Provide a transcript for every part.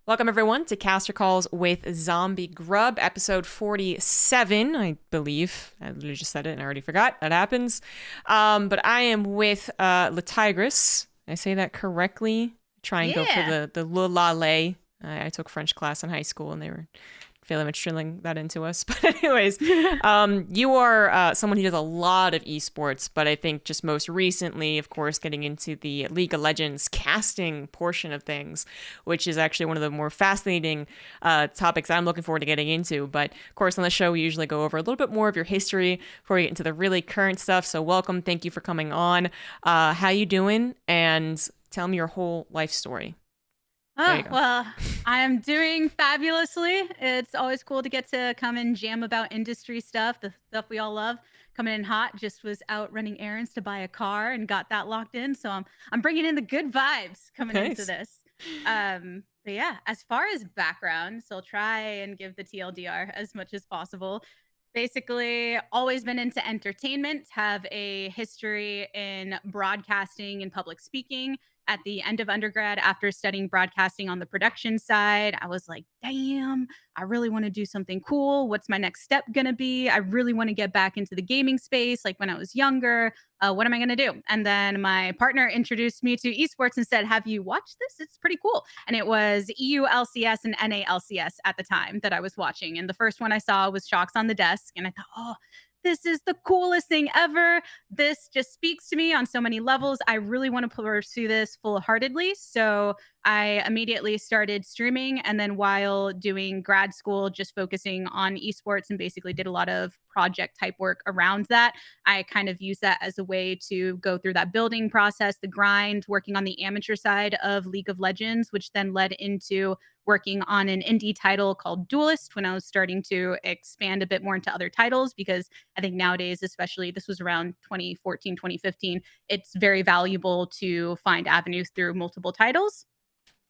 Welcome, everyone, to Caster Calls with ZombieGrub, episode 47, I believe. I literally just said it and I already forgot. That happens. But I am with LeTigress. Did I say that correctly? Try and go for Yeah. the le la lay. I took French class in high school and they were fairly much drilling that into us. But anyways, you are someone who does a lot of esports, but I think just most recently, of course, getting into the League of Legends casting portion of things, which is actually one of the more fascinating topics I'm looking forward to getting into. But of course, on the show, we usually go over a little bit more of your history before we get into the really current stuff. So welcome. Thank you for coming on. How you doing? And tell me your whole life story. There you Oh, go. well, I'm doing fabulously. It's always cool to get to come and jam about industry stuff, the stuff we all love. Coming in hot, just was out running errands to buy a car and got that locked in. So I'm bringing in the good vibes coming into Nice. this. But yeah, as far as background, so I'll try and give the TLDR as much as possible. Basically, always been into entertainment, have a history in broadcasting and public speaking. At the end of undergrad, after studying broadcasting on the production side, I was like, damn, I really want to do something cool. What's my next step going to be? I really want to get back into the gaming space like when I was younger. What am I going to do? And then my partner introduced me to esports and said, have you watched this? It's pretty cool. And it was EULCS and NALCS at the time that I was watching. And the first one I saw was Shocks on the Desk. And I thought, oh, this is the coolest thing ever. This just speaks to me on so many levels. I really want to pursue this full heartedly. So I immediately started streaming. And then while doing grad school, just focusing on esports and basically did a lot of project type work around that. I kind of use that as a way to go through that building process, the grind, working on the amateur side of League of Legends, which then led into working on an indie title called Duelist when I was starting to expand a bit more into other titles because I think nowadays, especially this was around 2014, 2015, it's very valuable to find avenues through multiple titles.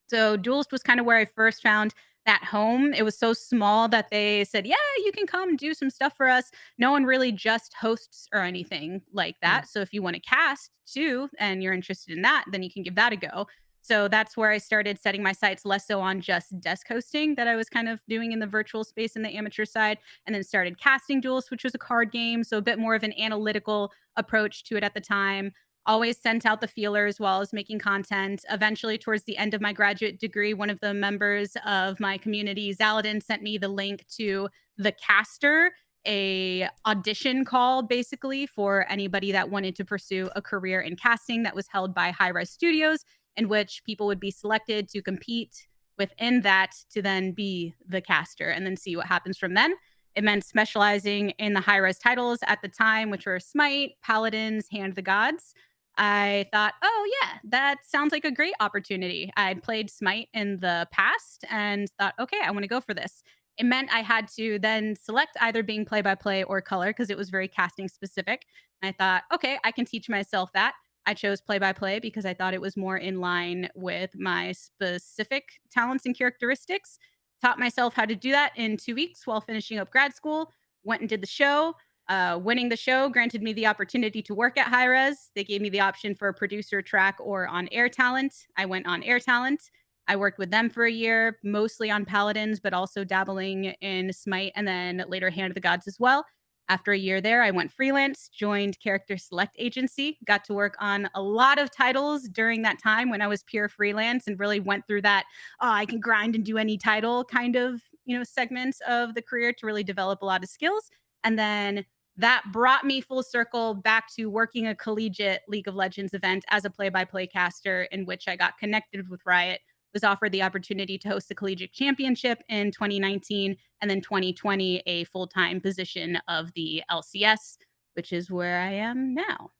So Duelist was kind of where I first found that home. It was so small that they said, "Yeah, you can come do some stuff for us." No one really just hosts or anything like Mm. that. So if you want to cast too and you're interested in that, then you can give that a go. So that's where I started setting my sights less so on just desk hosting that I was kind of doing in the virtual space in the amateur side, and then started casting Duelist, which was a card game. So a bit more of an analytical approach to it at the time. Always sent out the feelers while I was making content. Eventually, towards the end of my graduate degree, one of the members of my community, Zaladin, sent me the link to the caster, a audition call basically for anybody that wanted to pursue a career in casting that was held by Hi-Rez Studios, in which people would be selected to compete within that to then be the caster and then see what happens from then. It meant specializing in the high res titles at the time, which were Smite, Paladins, Hand the Gods. I thought, oh, yeah, that sounds like a great opportunity. I'd played Smite in the past and thought, okay, I want to go for this. It meant I had to then select either being play by play or color because it was very casting specific. And I thought, okay, I can teach myself that. I chose play by play because I thought it was more in line with my specific talents and characteristics. Taught myself how to do that in 2 weeks while finishing up grad school. Went and did the show. Winning the show granted me the opportunity to work at Hi-Rez. They gave me the option for a producer track or on air talent. I went on air talent. I worked with them for a year, mostly on Paladins, but also dabbling in Smite and then later Hand of the Gods as well. After a year there, I went freelance, joined Character Select Agency, got to work on a lot of titles during that time when I was pure freelance and really went through that, oh, I can grind and do any title kind of, segments of the career to really develop a lot of skills. And then that brought me full circle back to working a collegiate League of Legends event as a play-by-play caster, in which I got connected with Riot, was offered the opportunity to host the collegiate championship in 2019, and then 2020 a full-time position of the LCS, which is where I am now.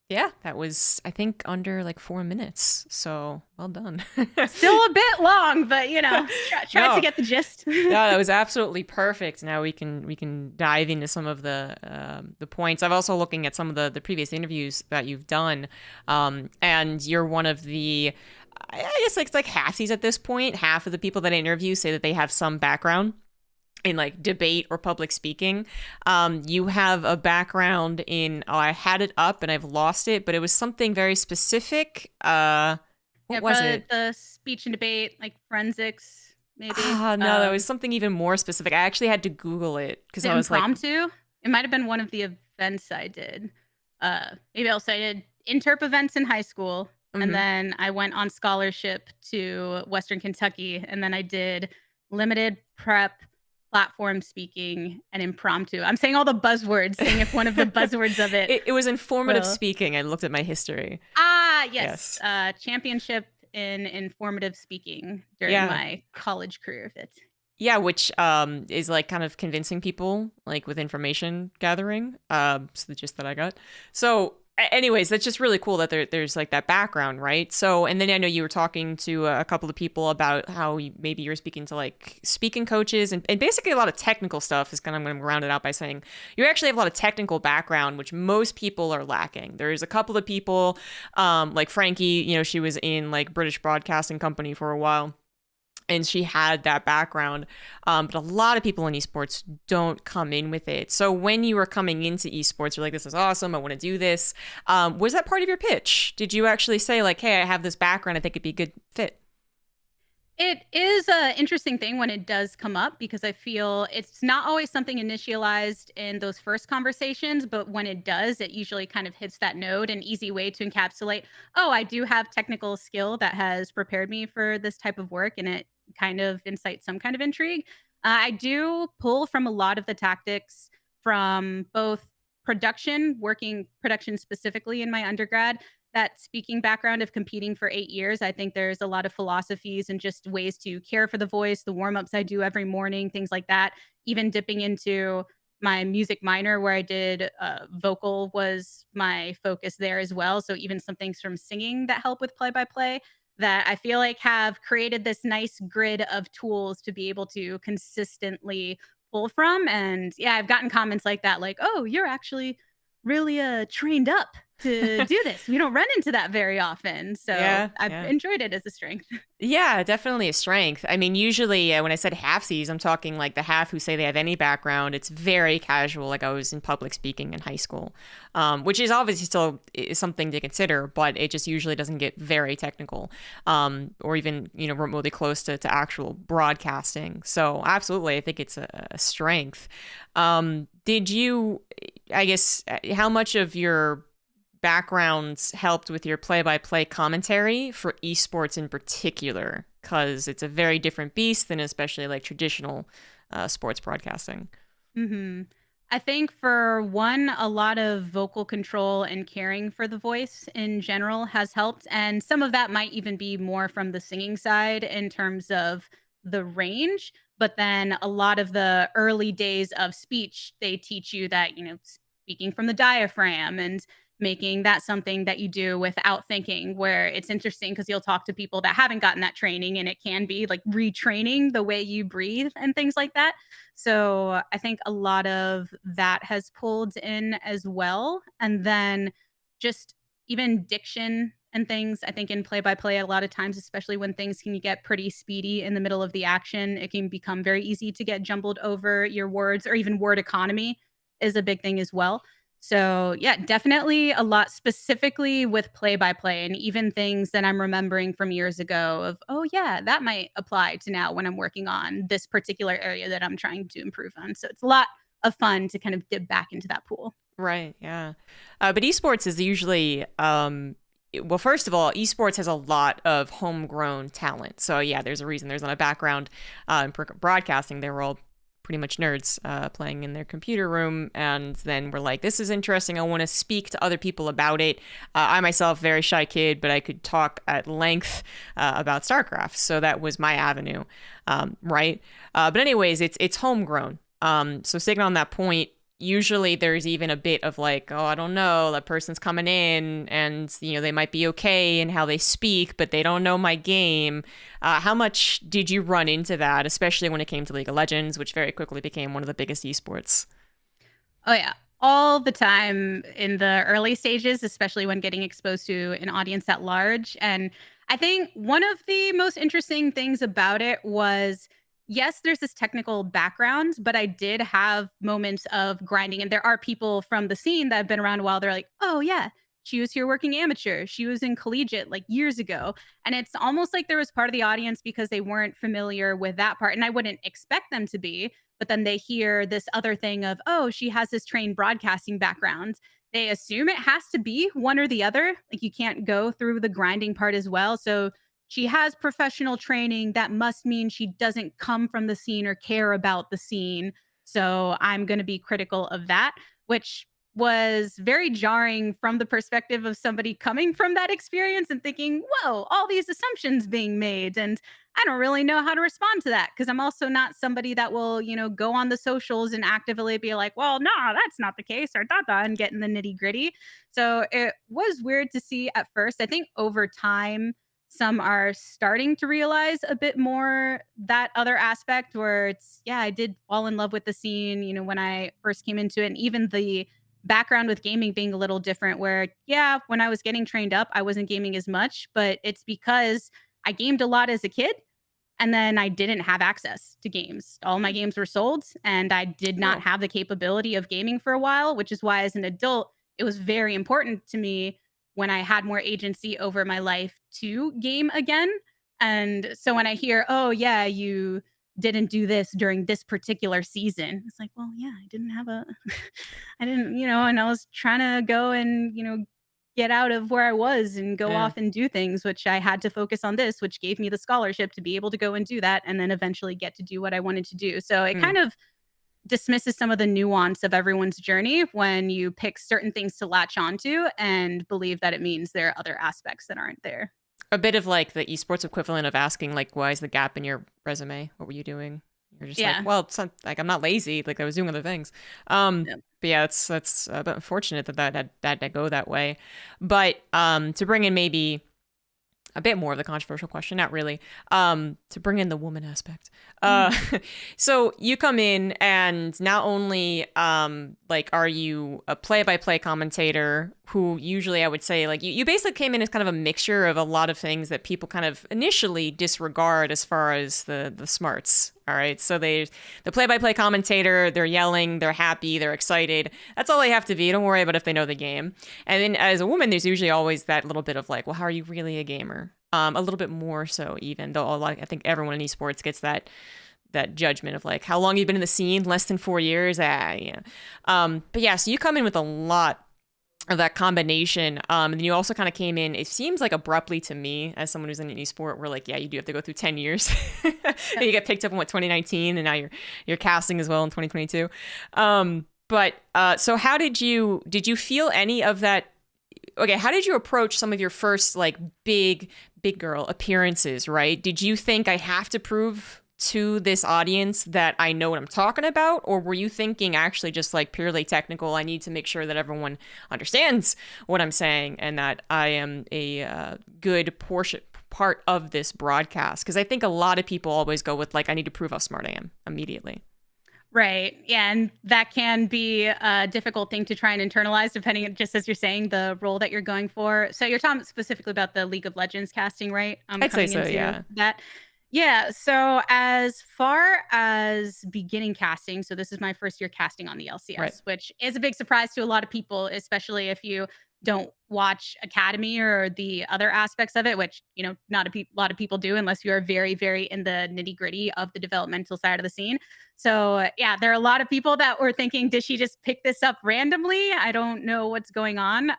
Yeah, that was, I think, under like 4 minutes. So well done. Still a bit long, but try to No, get the gist. yeah, that was absolutely perfect. Now we can dive into some of the points. I'm also looking at some of the previous interviews that you've done, and you're one of the, I guess like it's like halfsies at this point. Half of the people that I interview say that they have some background in like debate or public speaking. You have a background in, oh, I had it up and I've lost it, but it was something very specific. What Yeah, was probably it? the speech and debate, like forensics, maybe. Ah, no, that was something even more specific. I actually had to Google it because The I was like, impromptu. It might have been one of the events I did. Maybe also I did interp events in high school, and mhm. then I went on scholarship to Western Kentucky, and then I did limited prep, platform speaking, and impromptu. I'm saying all the buzzwords, saying if one of the buzzwords of it It was informative will. speaking. I looked at my history. Yes, Yes. championship in informative speaking during Yeah. my college career of it. Yeah, which is like kind of convincing people like with information gathering. So the gist that I got. So anyways, that's just really cool that there's like that background, right? So and then I know you were talking to a couple of people about how maybe you're speaking to like speaking coaches and basically a lot of technical stuff is kind of I'm going to round it out by saying you actually have a lot of technical background, which most people are lacking. There's a couple of people like Frankie, you know, she was in like British Broadcasting Company for a while and she had that background. But a lot of people in esports don't come in with it. So when you were coming into esports, you're like, this is awesome. I want to do this. Was that part of your pitch? Did you actually say like, hey, I have this background. I think it'd be a good fit? It is a interesting thing when it does come up because I feel it's not always something initialized in those first conversations, but when it does, it usually kind of hits that note, an easy way to encapsulate, oh, I do have technical skill that has prepared me for this type of work, and it kind of incites some kind of intrigue. I do pull from a lot of the tactics from both production, working production specifically in my undergrad, that speaking background of competing for 8 years, I think there's a lot of philosophies and just ways to care for the voice, the warm-ups I do every morning, things like that. Even dipping into my music minor where I did vocal was my focus there as well. So even some things from singing that help with play-by-play that I feel like have created this nice grid of tools to be able to consistently pull from. And yeah, I've gotten comments like that, like, "Oh, you're actually really trained up to do this. We don't run into that very often." So Yeah, I've yeah. enjoyed it as a strength. Yeah, definitely a strength. I mean, usually when I said halfsies, I'm talking like the half who say they have any background. It's very casual. Like I was in public speaking in high school, which is obviously still is something to consider, but it just usually doesn't get very technical or even, you know, remotely close to actual broadcasting. So absolutely, I think it's a strength. Did you, I guess, how much of your backgrounds helped with your play-by-play commentary for esports in particular because it's a very different beast than especially like traditional sports broadcasting. Mhm. I think for one, a lot of vocal control and caring for the voice in general has helped, and some of that might even be more from the singing side in terms of the range, but then a lot of the early days of speech, they teach you that, you know, speaking from the diaphragm and making that something that you do without thinking, where it's interesting because you'll talk to people that haven't gotten that training, and it can be like retraining the way you breathe and things like that. So I think a lot of that has pulled in as well. And then just even diction and things, I think in play by play, a lot of times, especially when things can get pretty speedy in the middle of the action, it can become very easy to get jumbled over your words, or even word economy is a big thing as well. So, yeah, definitely a lot specifically with play by play, and even things that I'm remembering from years ago of, oh, yeah, that might apply to now when I'm working on this particular area that I'm trying to improve on. So it's a lot of fun to kind of dip back into that pool. Right, yeah. But esports is usually well, first of all, esports has a lot of homegrown talent. So yeah, there's a reason there's not a background in broadcasting. They were all pretty much nerds playing in their computer room, and then we're like, this is interesting. I want to speak to other people about it. I myself, very shy kid, but I could talk at length about StarCraft, so that was my avenue, right? But anyways, it's homegrown. So sticking on that point, usually there's even a bit of like, oh, I don't know, that person's coming in and, you know, they might be okay in how they speak, but they don't know my game. How much did you run into that, especially when it came to League of Legends, which very quickly became one of the biggest esports? Oh, yeah. All the time in the early stages, especially when getting exposed to an audience at large. And I think one of the most interesting things about it was, yes, there's this technical background, but I did have moments of grinding. And there are people from the scene that have been around a while. They're like, oh, yeah, She was here working amateur. She was in collegiate like years ago. And it's almost like there was part of the audience because they weren't familiar with that part. And I wouldn't expect them to be, but then they hear this other thing of, oh, she has this trained broadcasting background. They assume it has to be one or the other. Like you can't go through the grinding part as well. So she has professional training. That must mean she doesn't come from the scene or care about the scene. So I'm going to be critical of that, which was very jarring from the perspective of somebody coming from that experience and thinking, whoa, all these assumptions being made. And I don't really know how to respond to that because I'm also not somebody that will, go on the socials and actively be like, well, no, that's not the case or and get in the nitty gritty. So it was weird to see at first. I think over time, some are starting to realize a bit more that other aspect where it's, yeah, I did fall in love with the scene, when I first came into it. And even the background with gaming being a little different, where, yeah, when I was getting trained up, I wasn't gaming as much, but it's because I gamed a lot as a kid. And then I didn't have access to games. All my games were sold, and I did not Oh. have the capability of gaming for a while, which is why, as an adult, it was very important to me when I had more agency over my life to game again. And so when I hear, oh, yeah, you didn't do this during this particular season, it's like, well, yeah, I didn't have a, I didn't, and I was trying to go and, get out of where I was and go Yeah. off and do things, which I had to focus on this, which gave me the scholarship to be able to go and do that and then eventually get to do what I wanted to do. So it Hmm. kind of dismisses some of the nuance of everyone's journey when you pick certain things to latch onto and believe that it means there are other aspects that aren't there. A bit of like the esports equivalent of asking like, why is the gap in your resume? What were you doing? You're just like, Yeah. well, it's not like I'm not lazy. Like I was doing other things. Yeah. But yeah, that's a bit unfortunate that had go that way. But to bring in maybe a bit more of the controversial question, not really, to bring in the woman aspect. Mm. So you come in and not only like are you a play-by-play commentator who usually I would say like you basically came in as kind of a mixture of a lot of things that people kind of initially disregard as far as the smarts. All right, so the play-by-play commentator, they're yelling, they're happy, they're excited. That's all they have to be. Don't worry about if they know the game. And then as a woman, there's usually always that little bit of like, well, how are you really a gamer? A little bit more so even, though I think everyone in esports gets that judgment of like, how long you've been in the scene? Less than 4 years? Yeah. But yeah, so you come in with a lot of that combination. And then you also kind of came in, it seems like abruptly to me as someone who's in an esport, we're like, yeah, you do have to go through 10 years. And you get picked up in 2019 and now you're casting as well in 2022. So how did you feel any of that? Okay, how did you approach some of your first like big girl appearances, right? Did you think I have to prove to this audience that I know what I'm talking about? Or were you thinking actually just like purely technical, I need to make sure that everyone understands what I'm saying and that I am a good part of this broadcast? Because I think a lot of people always go with like, I need to prove how smart I am immediately. Right. Yeah. And that can be a difficult thing to try and internalize, depending, just as you're saying, the role that you're going for. So you're talking specifically about the League of Legends casting, right? I'd say Coming so, into yeah. that. Yeah. So as far as beginning casting, so this is my first year casting on the Right. LCS, which is a big surprise to a lot of people, especially if you don't watch Academy or the other aspects of it, which, not a lot of people do unless you are very, very in the nitty gritty of the developmental side of the scene. So, yeah, there are a lot of people that were thinking, did she just pick this up randomly? I don't know what's going on.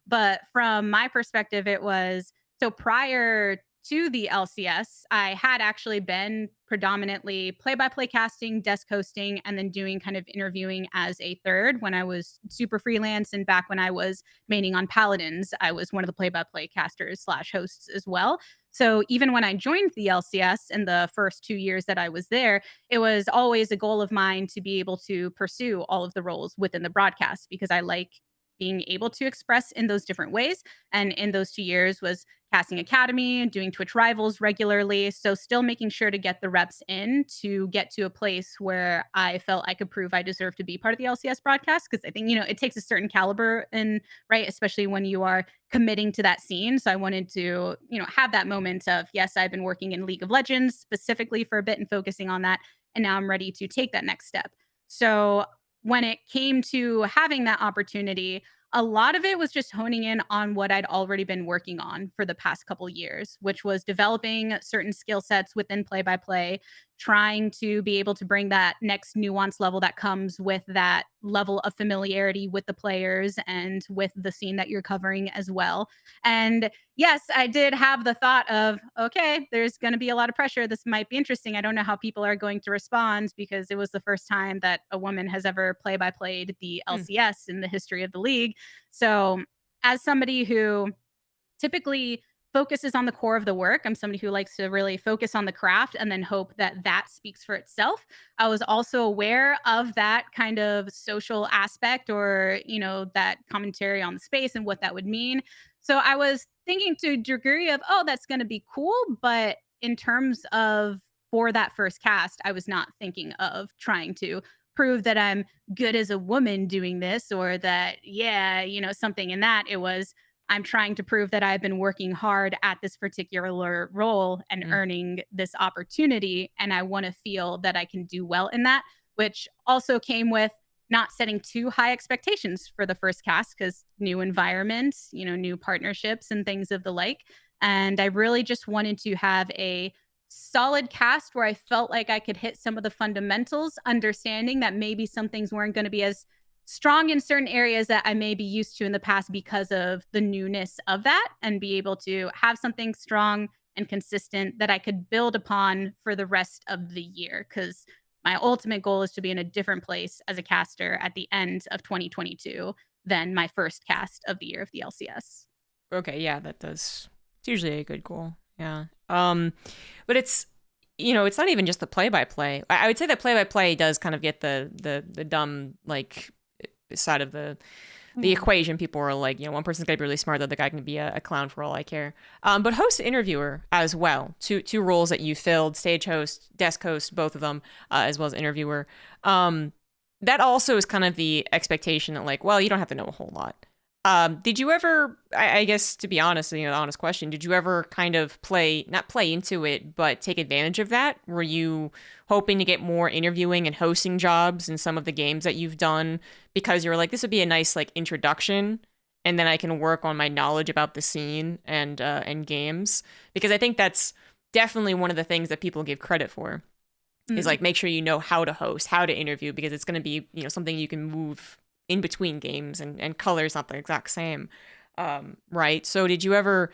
But from my perspective, it was so prior to the LCS, I had actually been predominantly play by play casting, desk hosting, and then doing kind of interviewing as a third when I was super freelance. And back when I was maining on Paladins, I was one of the play by play casters slash hosts as well. So even when I joined the LCS in the first 2 years that I was there, it was always a goal of mine to be able to pursue all of the roles within the broadcast because I like being able to express in those different ways. And in those 2 years was casting academy, doing Twitch rivals regularly. So still making sure to get the reps in to get to a place where I felt I could prove I deserve to be part of the LCS broadcast. Cause I think, it takes a certain caliber and right, especially when you are committing to that scene. So I wanted to, have that moment of, yes, I've been working in League of Legends specifically for a bit and focusing on that. And now I'm ready to take that next step. So when it came to having that opportunity, A lot of it was just honing in on what I'd already been working on for the past couple years, which was developing certain skill sets within play by play, trying to be able to bring that next nuance level that comes with that level of familiarity with the players and with the scene that you're covering as well. And yes, I did have the thought of, okay, there's going to be a lot of pressure. This might be interesting. I don't know how people are going to respond because it was the first time that a woman has ever play by played the Mm, LCS in the history of the league. So, as somebody who typically focuses on the core of the work, I'm somebody who likes to really focus on the craft and then hope that that speaks for itself. I was also aware of that kind of social aspect or, that commentary on the space and what that would mean. So I was thinking to a degree of, oh, that's going to be cool. But in terms of for that first cast, I was not thinking of trying to prove that I'm good as a woman doing this or that, yeah, something in that. It was, I'm trying to prove that I've been working hard at this particular role and mm, earning this opportunity. And I want to feel that I can do well in that, which also came with not setting too high expectations for the first cast because new environments, new partnerships and things of the like. And I really just wanted to have a solid cast where I felt like I could hit some of the fundamentals, understanding that maybe some things weren't going to be as strong in certain areas that I may be used to in the past because of the newness of that, and be able to have something strong and consistent that I could build upon for the rest of the year. Because my ultimate goal is to be in a different place as a caster at the end of 2022 than my first cast of the year of the LCS. okay, yeah, that does. It's usually a good goal. Yeah. But it's not even just the play by play. I would say that play by play does kind of get the dumb like side of the Yeah. equation. People are like, one person's gonna be really smart, the other guy can be a clown for all I care. But host interviewer as well. Two roles that you filled: stage host, desk host, both of them, as well as interviewer. That also is kind of the expectation that like, well, you don't have to know a whole lot. Did you ever? I guess to be honest, the honest question: did you ever kind of not play into it, but take advantage of that? Were you hoping to get more interviewing and hosting jobs in some of the games that you've done because you were like, this would be a nice like introduction, and then I can work on my knowledge about the scene and games? Because I think that's definitely one of the things that people give credit for is Mm. like make sure you know how to host, how to interview, because it's going to be something you can move in between games, and color is not the exact same, right? So did you ever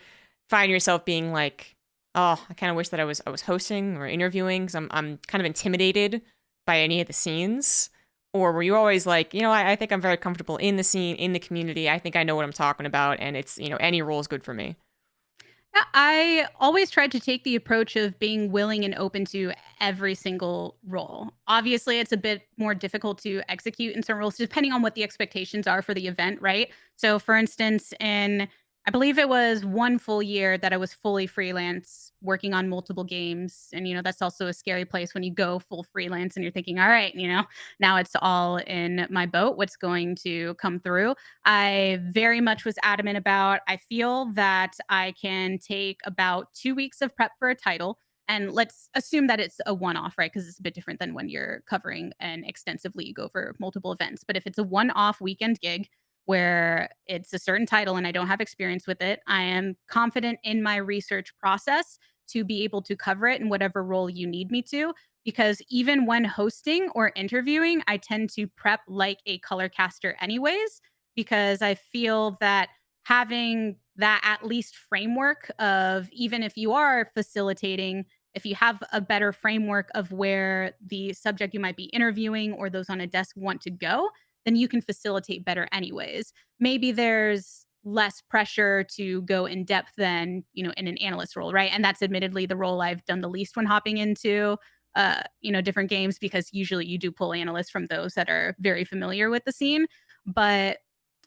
find yourself being like, oh, I kind of wish that I was hosting or interviewing because I'm kind of intimidated by any of the scenes? Or were you always like, I think I'm very comfortable in the scene, in the community. I think I know what I'm talking about, and it's any role is good for me. Yeah, I always tried to take the approach of being willing and open to every single role. Obviously, it's a bit more difficult to execute in some roles depending on what the expectations are for the event, right? So, for instance, in I believe it was one full year that I was fully freelance working on multiple games. And, that's also a scary place when you go full freelance and you're thinking, all right, now it's all in my boat. What's going to come through? I very much was adamant about I feel that I can take about 2 weeks of prep for a title. And let's assume that it's a one off, right? Because it's a bit different than when you're covering an extensive league over multiple events. But if it's a one off weekend gig where it's a certain title and I don't have experience with it, I am confident in my research process to be able to cover it in whatever role you need me to. Because even when hosting or interviewing, I tend to prep like a color caster, anyways, because I feel that having that at least framework of even if you are facilitating, if you have a better framework of where the subject you might be interviewing or those on a desk want to go, then you can facilitate better anyways. Maybe there's less pressure to go in depth than, in an analyst role, right? And that's admittedly the role I've done the least when hopping into different games because usually you do pull analysts from those that are very familiar with the scene. But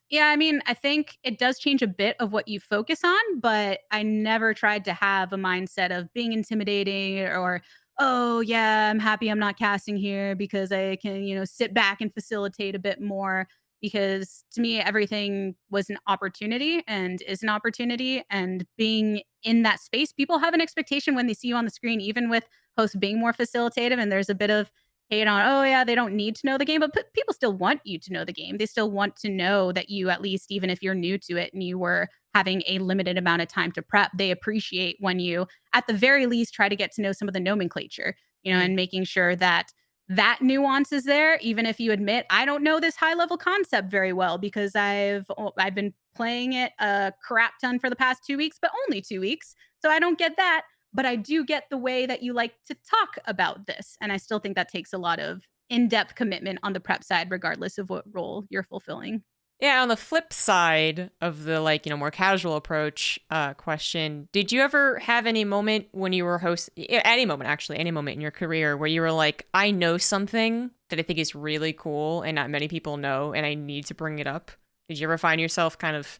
yeah, I mean, I think it does change a bit of what you focus on, but I never tried to have a mindset of being intimidating or, oh, yeah, I'm happy I'm not casting here because I can, sit back and facilitate a bit more. Because to me, everything was an opportunity and is an opportunity. And being in that space, people have an expectation when they see you on the screen, even with hosts being more facilitative. And there's a bit of hate on, oh yeah, they don't need to know the game, but people still want you to know the game. They still want to know that you, at least, even if you're new to it and you were having a limited amount of time to prep, they appreciate when you, at the very least, try to get to know some of the nomenclature, Mm. and making sure that that nuance is there, even if you admit, I don't know this high level concept very well because I've been playing it a crap ton for the past 2 weeks, but only 2 weeks. So I don't get that, but I do get the way that you like to talk about this. And I still think that takes a lot of in depth commitment on the prep side, regardless of what role you're fulfilling. Yeah, on the flip side of the more casual approach question, did you ever have any moment when you were any moment actually, any moment in your career where you were like, I know something that I think is really cool and not many people know and I need to bring it up? Did you ever find yourself kind of,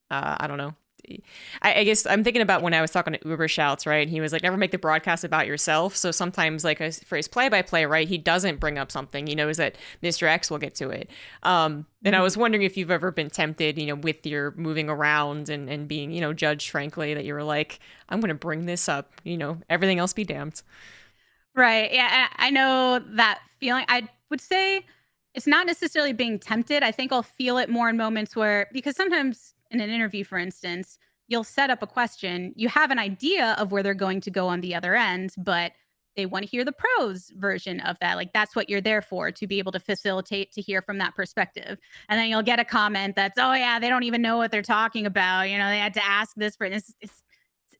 I don't know, I guess I'm thinking about when I was talking to Uber Shouts, right? He was like, never make the broadcast about yourself. So sometimes, like, for his play-by-play, right, he doesn't bring up something. He knows that Mr. X will get to it. And I Mhm. was wondering if you've ever been tempted, with your moving around and being, judged, frankly, that you were like, I'm going to bring this up, everything else be damned. Right. Yeah, I know that feeling. I would say it's not necessarily being tempted. I think I'll feel it more in moments where, because sometimes in an interview, for instance, you'll set up a question, you have an idea of where they're going to go on the other end, but they want to hear the pros version of that. Like, that's what you're there for, to be able to facilitate, to hear from that perspective. And then you'll get a comment that's, oh yeah, they don't even know what they're talking about. They had to ask this for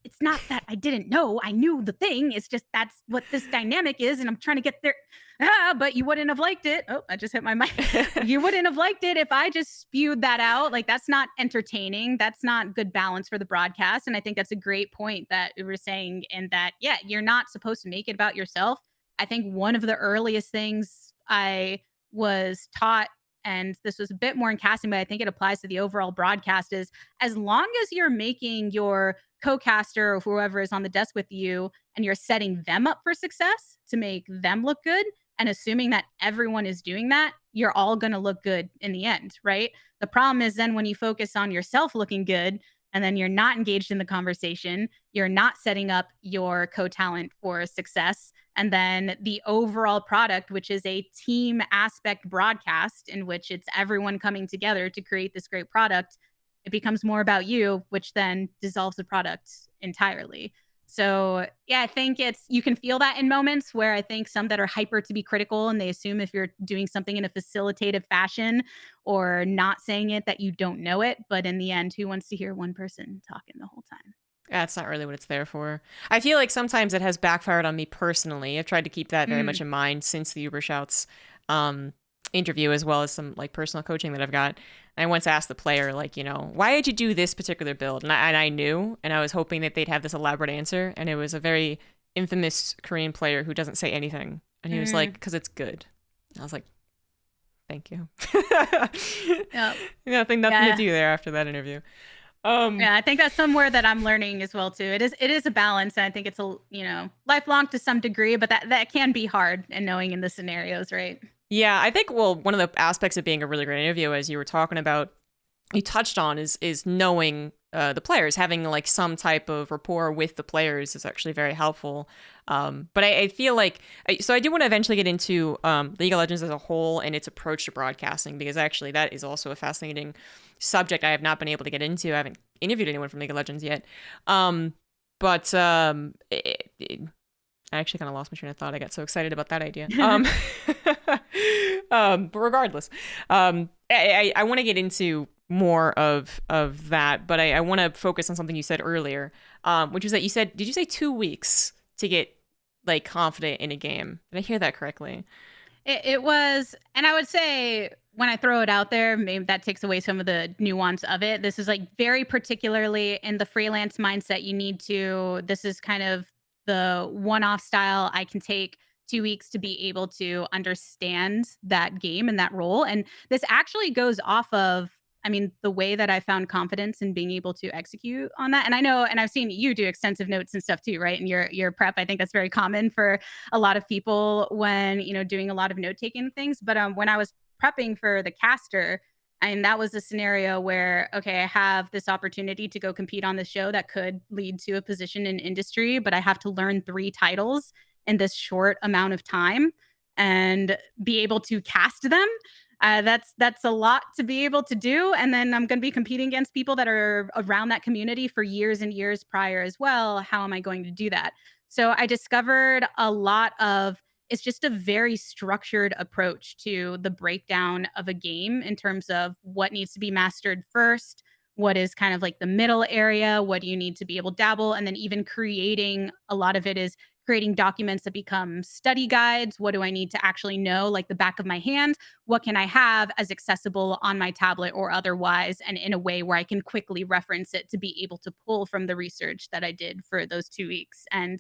it's not that I didn't know. I knew the thing. It's just that's what this dynamic is, and I'm trying to get there. But you wouldn't have liked it. Oh, I just hit my mic. You wouldn't have liked it if I just spewed that out. Like, that's not entertaining. That's not good balance for the broadcast. And I think that's a great point that we were saying, and that, yeah, you're not supposed to make it about yourself. I think one of the earliest things I was taught, and this was a bit more in casting, but I think it applies to the overall broadcast, is as long as you're making your co-caster or whoever is on the desk with you and you're setting them up for success to make them look good, and assuming that everyone is doing that, you're all going to look good in the end, right? The problem is then when you focus on yourself looking good and then you're not engaged in the conversation, you're not setting up your co-talent for success, and then the overall product, which is a team aspect broadcast in which it's everyone coming together to create this great product, it becomes more about you, which then dissolves the product entirely. So yeah, I think you can feel that in moments where I think some that are hyper to be critical, and they assume if you're doing something in a facilitative fashion or not saying it, that you don't know it. But in the end, who wants to hear one person talking the whole time? That's not really what it's there for. I feel like sometimes it has backfired on me personally. I've tried to keep that very much Mm. in mind since the Uber Shouts interview, as well as some like personal coaching that I've got. And I once asked the player, like, why did you do this particular build? And I knew, and I was hoping that they'd have this elaborate answer. And it was a very infamous Korean player who doesn't say anything. And he was like, Mm. because it's good. And I was like, thank you. Yep. Nothing to Yeah. do there after that interview. Um, Yeah, I think that's somewhere that I'm learning as well too. It is a balance, and I think it's lifelong to some degree, but that can be hard and knowing in the scenarios, right? Yeah, I think, well, one of the aspects of being a really great interview, as you were talking about, you touched on, is knowing the players, having like some type of rapport with the players is actually very helpful. But I feel like, so I do want to eventually get into League of Legends as a whole and its approach to broadcasting, because actually that is also a fascinating subject I have not been able to get into. I haven't interviewed anyone from League of Legends yet. But I actually kind of lost my train of thought. I got so excited about that idea. But regardless, I want to get into more of that, but I want to focus on something you said earlier, which was that did you say 2 weeks to get like confident in a game? Did I hear that correctly? It was, and I would say when I throw it out there, maybe that takes away some of the nuance of it. This is like very particularly in the freelance mindset. This is kind of the one off style. I can take 2 weeks to be able to understand that game and that role. And this actually goes off of, I mean, the way that I found confidence in being able to execute on that. And I know, and I've seen you do extensive notes and stuff too, right? And your prep, I think that's very common for a lot of people when doing a lot of note taking things. But when I was prepping for the caster, and that was a scenario where, okay, I have this opportunity to go compete on the show that could lead to a position in industry, but I have to learn 3 titles in this short amount of time. and be able to cast them. That's a lot to be able to do, and then I'm going to be competing against people that are around that community for years and years prior as well. How am I going to do that? So I discovered a lot of it's just a very structured approach to the breakdown of a game in terms of what needs to be mastered first, what is kind of like the middle area, what do you need to be able to dabble, and then even creating a lot of it is creating documents that become study guides. What do I need to actually know, like the back of my hand? What can I have as accessible on my tablet or otherwise, and in a way where I can quickly reference it to be able to pull from the research that I did for those 2 weeks? And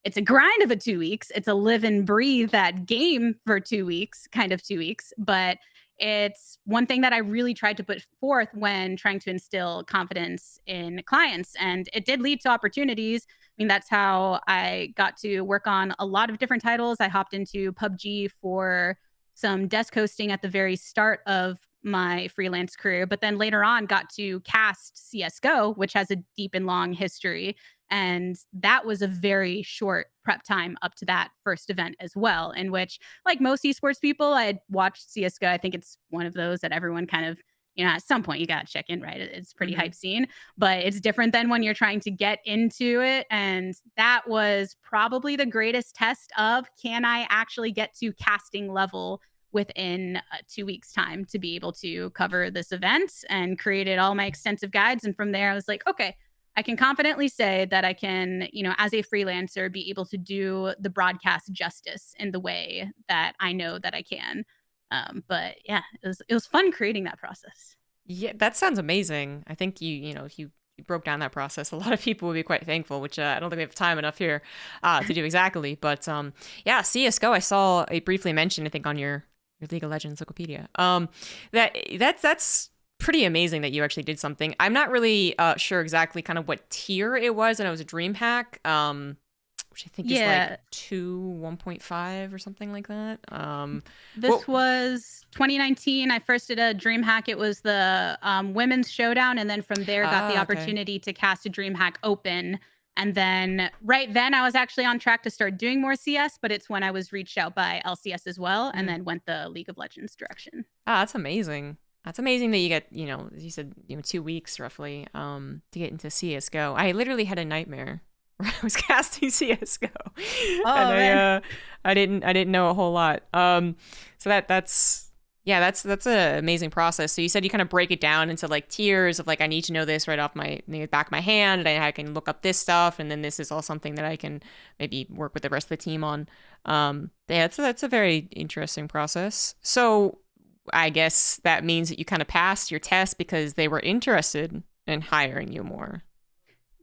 it's a grind of a 2 weeks. It's a live and breathe that game for 2 weeks, kind of 2 weeks. But it's one thing that I really tried to put forth when trying to instill confidence in clients. And it did lead to opportunities. I mean, that's how I got to work on a lot of different titles. I hopped into PUBG for some desk hosting at the very start of my freelance career, but then later on got to cast CSGO, which has a deep and long history. And that was a very short prep time up to that first event as well, in which, like most esports people, I had watched CSGO. I think it's one of those that everyone kind of, at some point you got to check in, right? It's a pretty hype scene, but it's different than when you're trying to get into it. And that was probably the greatest test of, can I actually get to casting level within 2 weeks time to be able to cover this event, and created all my extensive guides. And from there I was like, okay, I can confidently say that I can, as a freelancer, be able to do the broadcast justice in the way that I know that I can. But yeah, it was fun creating that process. Yeah, that sounds amazing. I think if you broke down that process, a lot of people would be quite thankful, which I don't think we have time enough here to do exactly. But yeah, CS:GO, I saw it briefly mentioned, I think, on your League of Legends Wikipedia. That's pretty amazing that you actually did something. I'm not really sure exactly kind of what tier it was, and it was a dream hack, which I think is like 1.5 or something like that. This was 2019. I first did a dream hack. It was the women's showdown, and then from there got the opportunity to cast a dream hack open. And then right then I was actually on track to start doing more CS, but it's when I was reached out by LCS as well, and then went the League of Legends direction. That's amazing. That's amazing that you get, as you said, 2 weeks roughly to get into CSGO. I literally had a nightmare where I was casting CSGO. Oh, man. I didn't know a whole lot. So that's an amazing process. So you said you kind of break it down into like tiers of like, I need to know this right off the back of my hand, and I can look up this stuff, and then this is all something that I can maybe work with the rest of the team on. Yeah, that's a very interesting process. So I guess that means that you kind of passed your test because they were interested in hiring you more.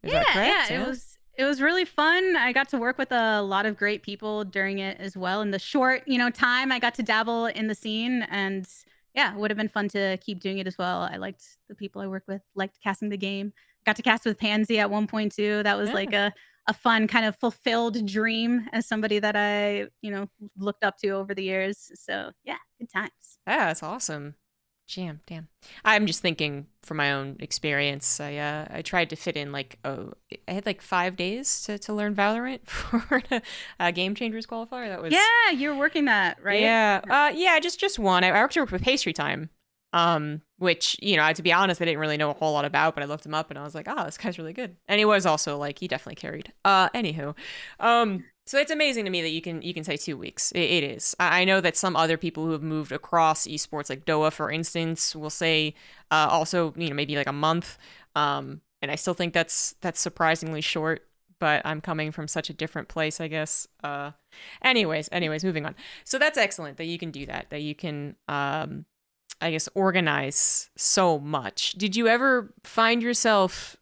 Is that correct? Yeah, it was really fun. I got to work with a lot of great people during it as well. In the short, time I got to dabble in the scene, and yeah, it would have been fun to keep doing it as well. I liked the people I worked with, liked casting the game. Got to cast with Pansy at one point too. That was like a fun kind of fulfilled dream as somebody that I, looked up to over the years. So yeah, good times. Yeah, that's awesome. Damn. I'm just thinking from my own experience. I tried to fit in I had like 5 days to learn Valorant for a Game Changers qualifier. That was you were working that, right? Yeah, just one. I worked with Pastry Time, which to be honest, I didn't really know a whole lot about, but I looked him up and I was like, oh, this guy's really good, and he was also like, he definitely carried. Anywho, so it's amazing to me that you can say 2 weeks. It is. I know that some other people who have moved across esports, like Doa, for instance, will say also, maybe like a month. And I still think that's surprisingly short, but I'm coming from such a different place, I guess. Anyways, moving on. So that's excellent that you can do that you can, I guess, organize so much. Did you ever find yourself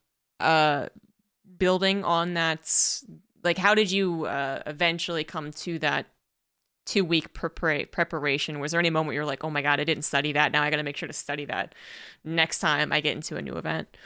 building on that? Like, how did you eventually come to that 2-week preparation? Was there any moment where you're like, oh my God, I didn't study that. Now I got to make sure to study that next time I get into a new event?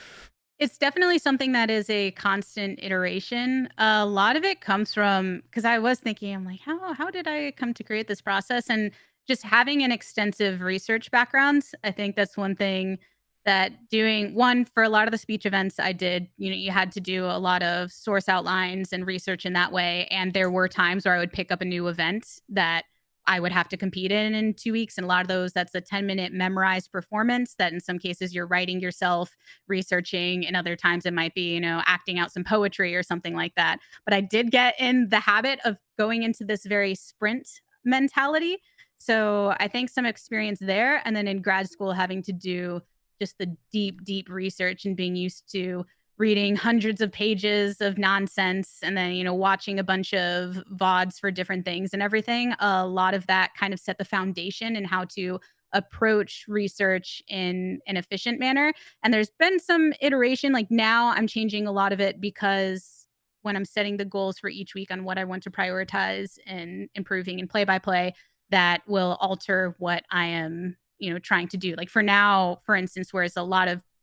It's definitely something that is a constant iteration. A lot of it comes from, because I was thinking, I'm like, how did I come to create this process? And just having an extensive research background, I think that's one thing that doing one for a lot of the speech events I did, you had to do a lot of source outlines and research in that way. And there were times where I would pick up a new event that I would have to compete in 2 weeks. And a lot of those, that's a 10-minute memorized performance that in some cases you're writing yourself, researching, and other times it might be, acting out some poetry or something like that. But I did get in the habit of going into this very sprint mentality. So I think some experience there. And then in grad school, having to do just the deep, deep research and being used to reading hundreds of pages of nonsense and then, watching a bunch of VODs for different things and everything. A lot of that kind of set the foundation and how to approach research in an efficient manner. And there's been some iteration. Like now I'm changing a lot of it because when I'm setting the goals for each week on what I want to prioritize and improving in play by play, that will alter what I am, trying to do. Like for now, for instance, whereas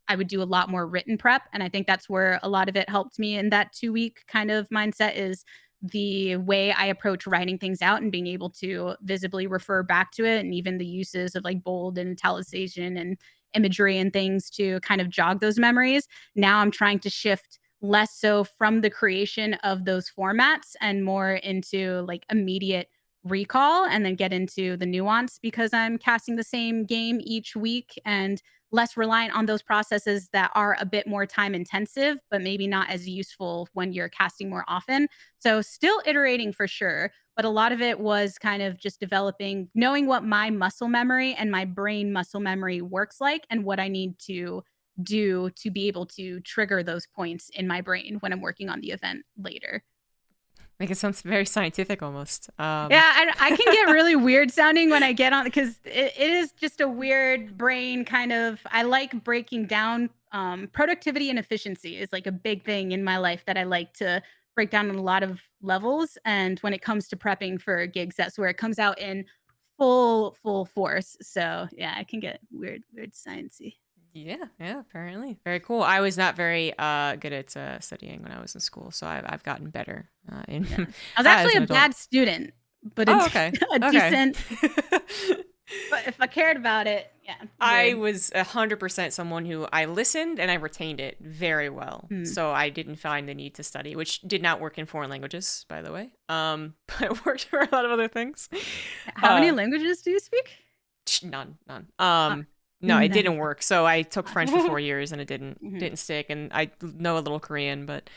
I would do a lot more written prep. And I think that's where a lot of it helped me in that 2 week kind of mindset is the way I approach writing things out and being able to visibly refer back to it. And even the uses of like bold and italicization and imagery and things to kind of jog those memories. Now I'm trying to shift less so from the creation of those formats and more into like immediate recall and then get into the nuance because I'm casting the same game each week and less reliant on those processes that are a bit more time intensive, but maybe not as useful when you're casting more often. So, still iterating for sure, but a lot of it was kind of just developing, knowing what my muscle memory and my brain muscle memory works like and what I need to do to be able to trigger those points in my brain when I'm working on the event later. Like it sounds very scientific almost. Yeah, I can get really weird sounding when I get on because it is just a weird brain kind of. I like breaking down productivity and efficiency is like a big thing in my life that I like to break down on a lot of levels. And when it comes to prepping for gigs, that's where it comes out in full force. So yeah, I can get weird sciencey. Yeah, yeah, apparently. Very cool. I was not very good at studying when I was in school, so I've gotten better Yeah, I was as actually an a adult. bad student, but Oh, it's okay. a Okay. decent. But if I cared about it, yeah, I weird. was 100% someone who I listened and I retained it very well. Hmm. So I didn't find the need to study, which did not work in foreign languages, by the way. But it worked for a lot of other things. How many Uh, languages do you speak? none. Uh, No, it None. didn't work. So I took French for 4 years and it didn't Mhm. didn't stick. And I know a little Korean, but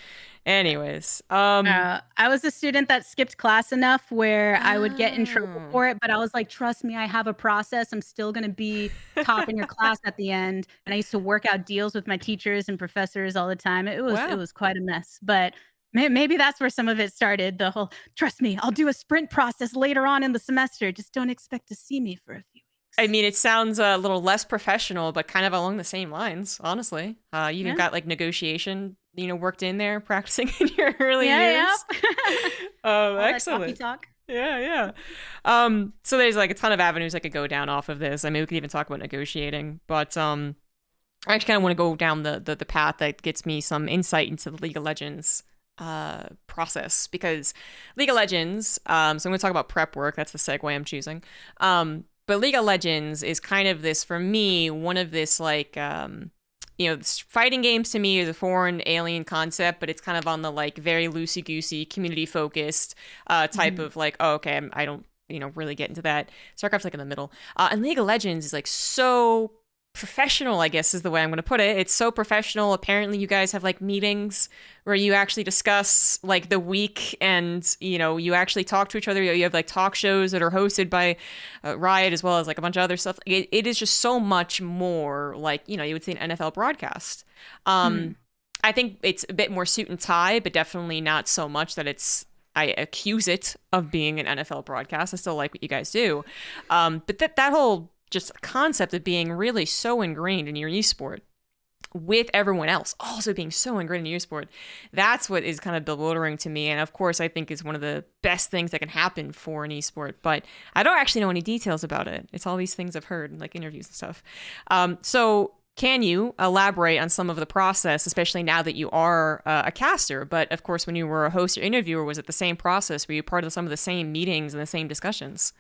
anyways, I was a student that skipped class enough where I would get in trouble oh. for it, but I was like, "Trust me, I have a process. I'm still gonna be top in your class at the end." And I used to work out deals with my teachers and professors all the time. It Wow. was quite a mess, but maybe that's where some of it started. The whole, "Trust me, I'll do a sprint process later on in the semester. Just don't expect to see me for a few I weeks." mean, it sounds a little less professional, but kind of along the same lines, honestly. You even Yeah. got like negotiation, worked in there, practicing in your early Yeah, years. yep. All that talky Excellent. talk. Yeah, yeah. So there's like a ton of avenues I could go down off of this. I mean, we could even talk about negotiating, but I actually kind of want to go down the path that gets me some insight into the League of Legends process because League of Legends. So I'm going to talk about prep work. That's the segue I'm choosing. But League of Legends is kind of this for me one of this like fighting games to me is a foreign alien concept, but it's kind of on the like very loosey goosey community focused type Mhm. of like oh okay I don't really get into that. StarCraft's like in the middle, and League of Legends is like so professional, I guess is the way I'm going to put it. It's so professional. Apparently you guys have like meetings where you actually discuss like the week and you actually talk to each other. You have like talk shows that are hosted by Riot as well as like a bunch of other stuff. It is just so much more like you would see an NFL broadcast. Mhm. I think it's a bit more suit and tie, but definitely not so much that I accuse it of being an NFL broadcast. I still like what you guys do. But that whole just concept of being really so ingrained in your esport with everyone else also being so ingrained in your sport, that's what is kind of bewildering to me. And of course, I think is one of the best things that can happen for an esport, but I don't actually know any details about it. It's all these things I've heard in like interviews and stuff. So can you elaborate on some of the process, especially now that you are a caster? But of course, when you were a host or interviewer, was it the same process? Were you part of some of the same meetings and the same discussions?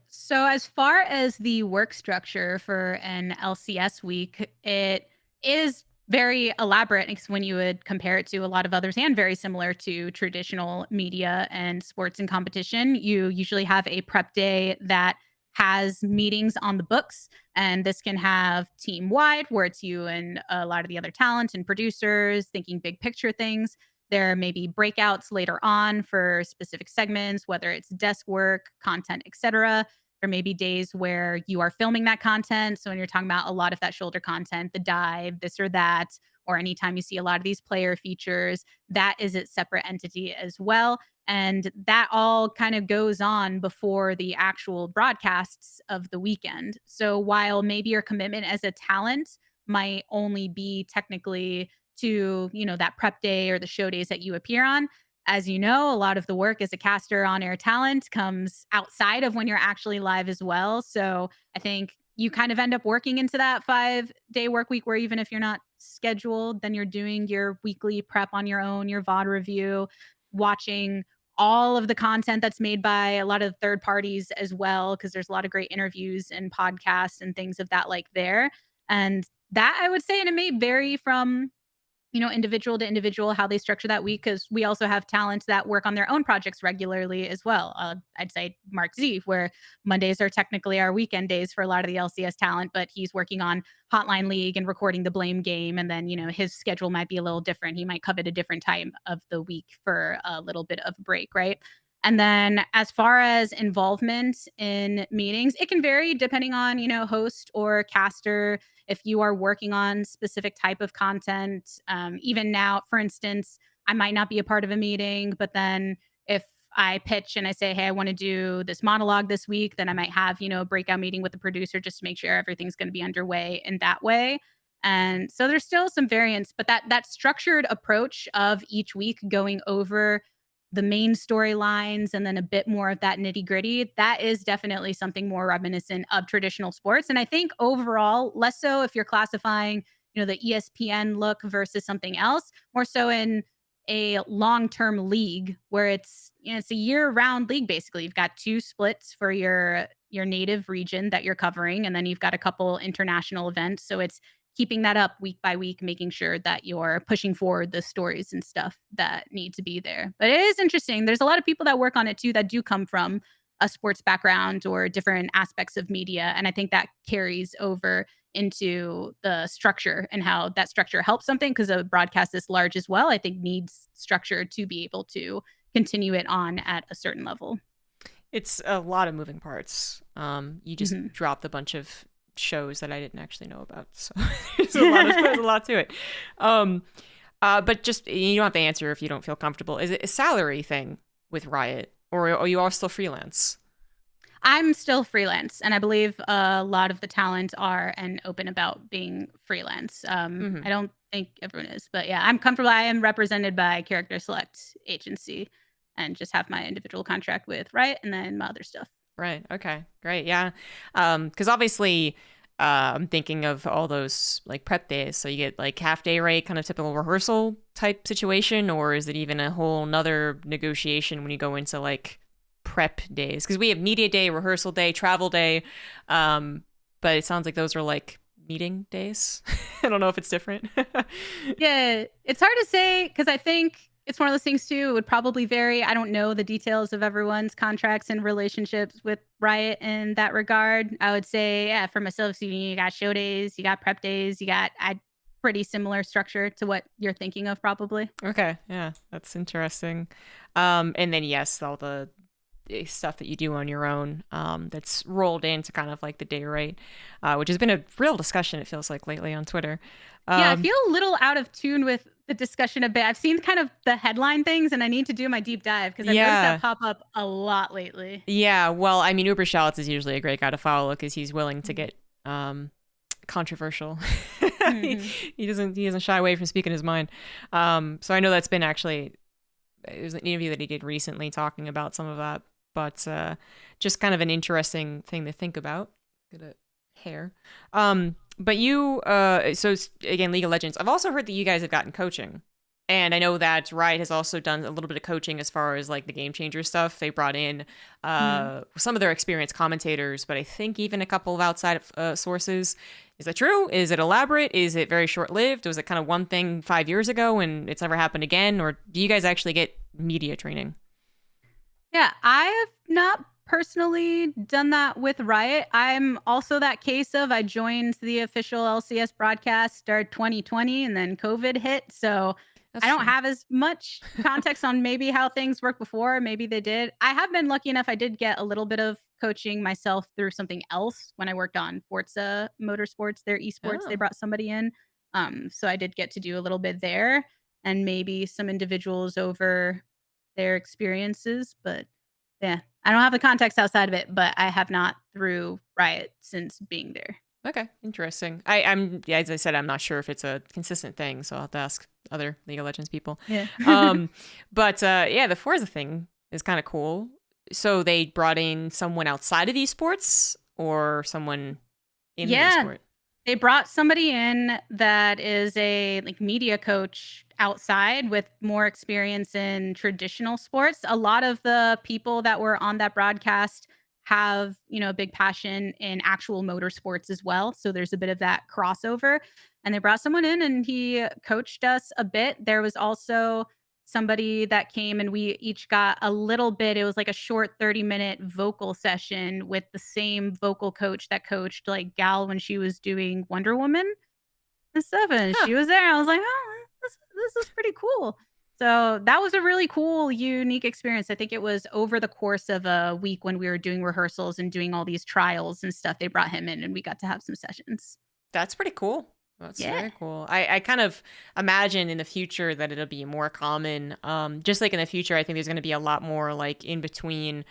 So, as far as the work structure for an LCS week, it is very elaborate because when you would compare it to a lot of others and very similar to traditional media and sports and competition, you usually have a prep day that has meetings on the books. And this can have team wide, where it's you and a lot of the other talent and producers thinking big picture things. There may be breakouts later on for specific segments, whether it's desk work, content, etc. There may be days where you are filming that content. So when you're talking about a lot of that shoulder content, the dive, this or that, or anytime you see a lot of these player features, that is its separate entity as well. And that all kind of goes on before the actual broadcasts of the weekend. So while maybe your commitment as a talent might only be technically to, that prep day or the show days that you appear on, as you know, a lot of the work as a caster on air talent comes outside of when you're actually live as well. So I think you kind of end up working into that 5-day work week where even if you're not scheduled, then you're doing your weekly prep on your own, your VOD review, watching all of the content that's made by a lot of third parties as well, because there's a lot of great interviews and podcasts and things of that like there. And that I would say, and it may vary from individual to individual, how they structure that week. Because we also have talents that work on their own projects regularly as well. I'd say Mark Z, where Mondays are technically our weekend days for a lot of the LCS talent, but he's working on Hotline League and recording the Blame game. And then, his schedule might be a little different. He might covet a different time of the week for a little bit of a break, right? And then as far as involvement in meetings, it can vary depending on, host or caster, if you are working on specific type of content. Even now, for instance, I might not be a part of a meeting, but then if I pitch and I say, hey, I want to do this monologue this week, then I might have, a breakout meeting with the producer just to make sure everything's going to be underway in that way. And so there's still some variance, but that structured approach of each week going over the main storylines and then a bit more of that nitty gritty, that is definitely something more reminiscent of traditional sports. And I think overall, less so if you're classifying, the ESPN look versus something else, more so in a long-term league where it's a year-round league. Basically, you've got two splits for your native region that you're covering, and then you've got a couple international events. So it's keeping that up week by week, making sure that you're pushing forward the stories and stuff that need to be there. But it is interesting. There's a lot of people that work on it too that do come from a sports background or different aspects of media. And I think that carries over into the structure and how that structure helps something, because a broadcast this large as well, I think needs structure to be able to continue it on at a certain level. It's a lot of moving parts. You just dropped a bunch of shows that I didn't actually know about, so there's a lot to it. But just, you don't have to answer if you don't feel comfortable. Is it a salary thing with Riot, or are you all still freelance? I'm still freelance, and I believe a lot of the talent are and open about being freelance. I don't think everyone is, but yeah, I'm comfortable. I am represented by Character Select Agency and just have my individual contract with Riot and then my other stuff. Right. Okay. Great. Yeah. Because obviously, I'm thinking of all those like prep days. So you get like half day rate, kind of typical rehearsal type situation, or is it even a whole nother negotiation when you go into like prep days? Because we have media day, rehearsal day, travel day, but it sounds like those are like meeting days. I don't know if it's different. Yeah, it's hard to say because I think it's one of those things too. It would probably vary. I don't know the details of everyone's contracts and relationships with Riot in that regard. I would say, yeah, for myself, you got show days, you got prep days, you got a pretty similar structure to what you're thinking of, probably. Okay, yeah, that's interesting. And then yes, all the stuff that you do on your own, that's rolled into kind of like the day rate, which has been a real discussion, it feels like, lately on Twitter. Yeah, I feel a little out of tune with the discussion a bit. I've seen kind of the headline things, and I need to do my deep dive because I've noticed that pop up a lot lately. Yeah, well, I mean, Uber Shouts is usually a great guy to follow because he's willing to get controversial. He doesn't shy away from speaking his mind. So I know that's been actually, it was an interview that he did recently talking about some of that, but just kind of an interesting thing to think about. Get a hair. But you, so again, League of Legends. I've also heard that you guys have gotten coaching And I know that Riot has also done a little bit of coaching as far as like the game changer stuff. They brought in Mhm. some of their experienced commentators, but I think even a couple of outside sources. Is that true? Is it elaborate? Is it very short lived? Was it kind of one thing 5 years ago and it's never happened again? Or do you guys actually get media training? Yeah, I have not personally done that with Riot. I'm also that case of I joined the official LCS broadcast start 2020 and then COVID hit. So That's I don't true. have as much context on maybe how things worked before. Maybe they did. I have been lucky enough. I did get a little bit of coaching myself through something else when I worked on Forza Motorsports, their esports. They Oh, brought somebody in. So I did get to do a little bit there and maybe some individuals over their experiences. But yeah, I don't have the context outside of it, but I have not through Riot since being there. okay, interesting. I'm yeah, as I said, I'm not sure if it's a consistent thing, so I'll have to ask other League of Legends people. Yeah. Um, but yeah, the Forza thing is kind of cool. So they brought in someone outside of esports or someone in the Yeah, esport. they brought somebody in that is a, like, media coach outside with more experience in traditional sports. A lot of the people that were on that broadcast have, a big passion in actual motorsports as well, so there's a bit of that crossover, and they brought someone in and he coached us a bit. There was also somebody that came and we each got a little bit. It was like a short 30-minute vocal session with the same vocal coach that coached like Gal when she was doing Wonder Woman and stuff. And Huh. she was there. I was like, oh, this is pretty cool. So that was a really cool, unique experience. I think it was over the course of a week when we were doing rehearsals and doing all these trials and stuff. They brought him in and we got to have some sessions. That's pretty cool. That's Yeah. very cool. I kind of imagine in the future that it'll be more common. Just like in the future, I think there's going to be a lot more like in between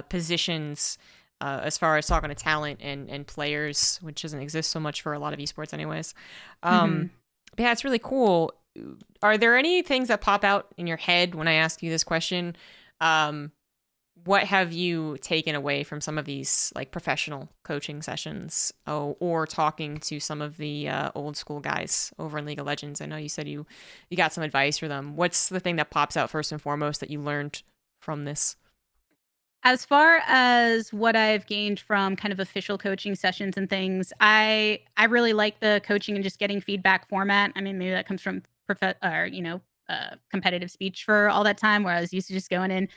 positions as far as talking to talent and players, which doesn't exist so much for a lot of esports, anyways. Hmm. But yeah, it's really cool. Are there any things that pop out in your head when I ask you this question? Um, what have you taken away from some of these like professional coaching sessions, or talking to some of the old school guys over in League of Legends? I know you said you got some advice for them. What's the thing that pops out first and foremost that you learned from this? As far as what I've gained from kind of official coaching sessions and things, I really like the coaching and just getting feedback format. I mean, maybe that comes from competitive speech for all that time, where I was used to just going in,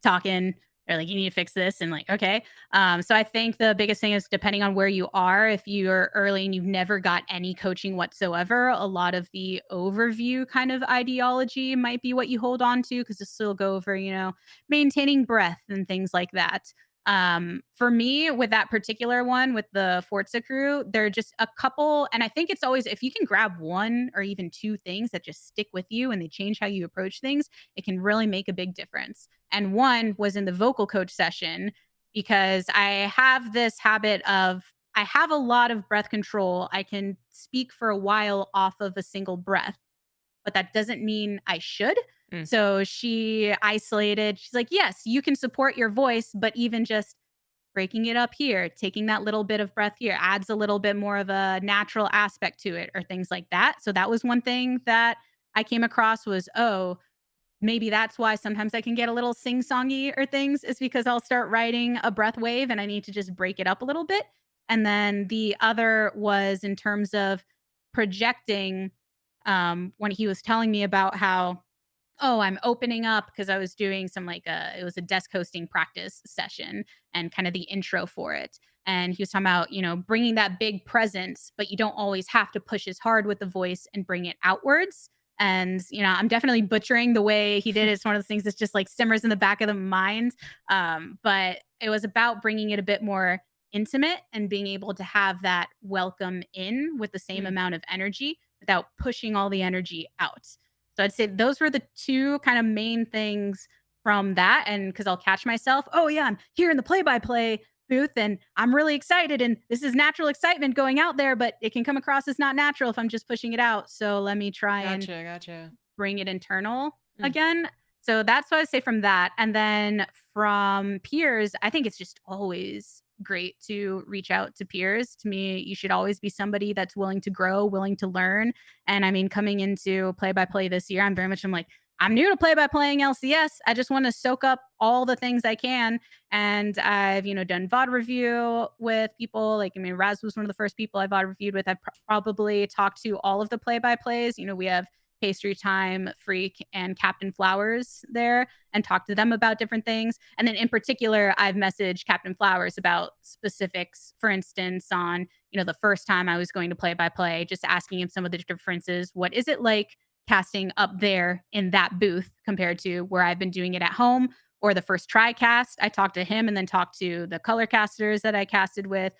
talking. They're like, you need to fix this, and like, okay. So I think the biggest thing is depending on where you are. If you're early and you've never got any coaching whatsoever, a lot of the overview kind of ideology might be what you hold on to because this will go over, maintaining breath and things like that. For me, with that particular one, with the Forza crew, there are just a couple, and I think it's always if you can grab one or even two things that just stick with you and they change how you approach things, it can really make a big difference. And one was in the vocal coach session because I have this habit of I have a lot of breath control. I can speak for a while off of a single breath, but that doesn't mean I should. Mm. So she isolated. She's like, yes, you can support your voice, but even just breaking it up here, taking that little bit of breath here adds a little bit more of a natural aspect to it or things like that. So that was one thing that I came across was, oh, maybe that's why sometimes I can get a little sing-songy or things is because I'll start writing a breath wave and I need to just break it up a little bit. And then the other was in terms of projecting when he was telling me about how, oh, I'm opening up because I was doing some it was a desk hosting practice session and kind of the intro for it. And he was talking about, bringing that big presence, but you don't always have to push as hard with the voice and bring it outwards. And, I'm definitely butchering the way he did it. It's one of those things that's just like simmers in the back of the mind. But it was about bringing it a bit more intimate and being able to have that welcome in with the same Mm. amount of energy without pushing all the energy out. So I'd say those were the two kind of main things from that. And because I'll catch myself, oh, yeah, I'm here in the play by play booth and I'm really excited. And this is natural excitement going out there, but it can come across as not natural if I'm just pushing it out. So let me try and Gotcha, gotcha. bring it internal Mm. again. So that's what I say from that. And then from peers, I think it's just always great to reach out to peers. To me, you should always be somebody that's willing to grow, willing to learn. And I mean, coming into play by play this year, I'm like, I'm new to play by playing LCS. I just want to soak up all the things I can. And I've, done VOD review with people. Like, I mean, Raz was one of the first people I VOD reviewed with. I've probably talked to all of the play by plays. We have Pastry Time, Freak, and Captain Flowers there and talked to them about different things. And then in particular, I've messaged Captain Flowers about specifics, for instance, on, the first time I was going to play by play, just asking him some of the differences. What is it like casting up there in that booth compared to where I've been doing it at home? Or the first try cast, I talked to him and then talked to the color casters that I casted with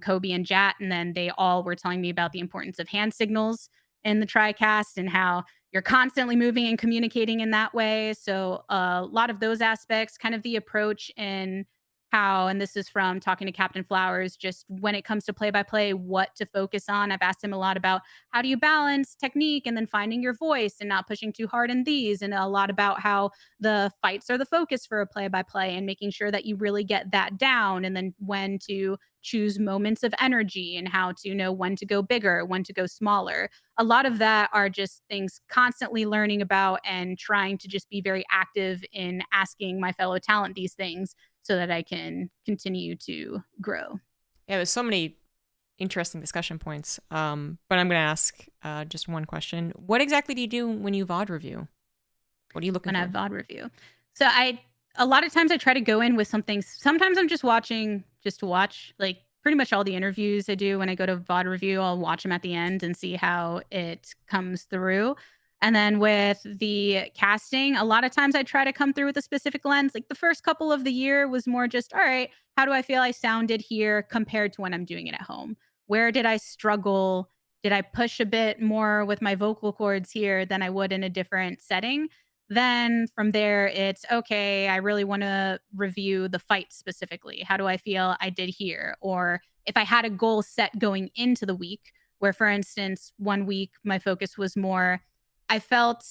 Kobe and Jat, and then they all were telling me about the importance of hand signals in the TriCast and how you're constantly moving and communicating in that way. So a lot of those aspects, kind of the approach and how, and this is from talking to Captain Flowers, just when it comes to play by play, what to focus on. I've asked him a lot about how do you balance technique and then finding your voice and not pushing too hard in these, and a lot about how the fights are the focus for a play by play and making sure that you really get that down, and then when to choose moments of energy and how to know when to go bigger, when to go smaller. A lot of that are just things constantly learning about and trying to just be very active in asking my fellow talent these things so that I can continue to grow. Yeah, there's so many interesting discussion points. But I'm going to ask just one question. What exactly do you do when you VOD review? What are you looking when for? I VOD review? So a lot of times I try to go in with something. Sometimes I'm just watching just to watch. Like pretty much all the interviews I do when I go to VOD review, I'll watch them at the end and see how it comes through. And then with the casting, a lot of times I try to come through with a specific lens. Like the first couple of the year was more just, all right, how do I feel I sounded here compared to when I'm doing it at home? Where did I struggle? Did I push a bit more with my vocal cords here than I would in a different setting? Then from there, it's okay, I really want to review the fight specifically. How do I feel I did here? Or if I had a goal set going into the week, where, for instance, one week my focus was more, I felt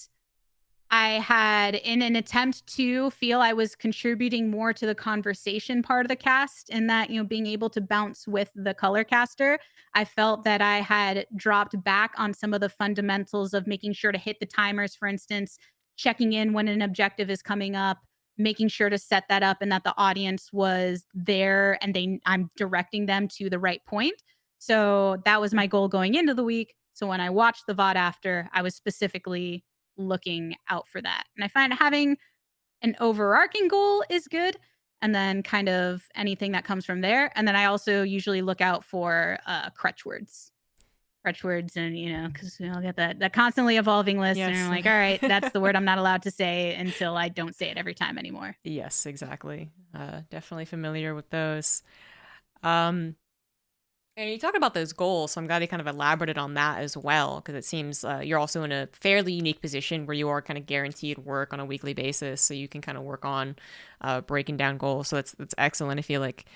I had, in an attempt to feel I was contributing more to the conversation part of the cast, and that, being able to bounce with the color caster, I felt that I had dropped back on some of the fundamentals of making sure to hit the timers, for instance, checking in when an objective is coming up, making sure to set that up and that the audience was there and I'm directing them to the right point. So that was my goal going into the week. So when I watched the VOD after, I was specifically looking out for that. And I find having an overarching goal is good. And then kind of anything that comes from there. And then I also usually look out for crutch words. Crutch words, and because I'll get that constantly evolving list, Yes. and I'm like, all right, that's the word I'm not allowed to say until I don't say it every time anymore. Yes, exactly. Definitely familiar with those. And you talk about those goals, so I'm glad you kind of elaborated on that as well, because it seems you're also in a fairly unique position where you are kind of guaranteed work on a weekly basis, so you can kind of work on breaking down goals. So that's excellent. I feel like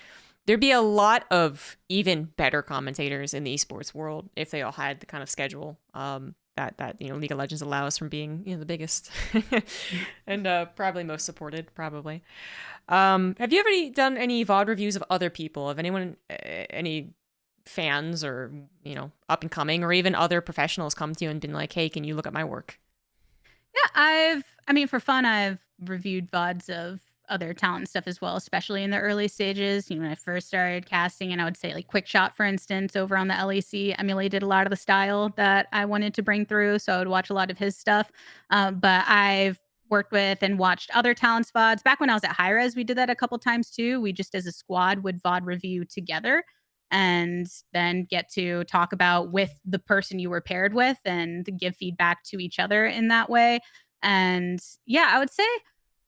there'd be a lot of even better commentators in the esports world if they all had the kind of schedule that League of Legends allows from being the biggest and probably most supported, probably. Have you ever done any VOD reviews of other people? Of anyone, any fans or up and coming or even other professionals come to you and been like, hey, can you look at my work? Yeah, I mean, for fun, I've reviewed VODs of other talent stuff as well, especially in the early stages. When I first started casting, and I would say like Quick Shot, for instance, over on the LEC, emulated a lot of the style that I wanted to bring through. So I would watch a lot of his stuff. But I've worked with and watched other talents VODs. Back when I was at Hi-Rez, we did that a couple times too. We just as a squad would VOD review together and then get to talk about with the person you were paired with and give feedback to each other in that way. And yeah, I would say,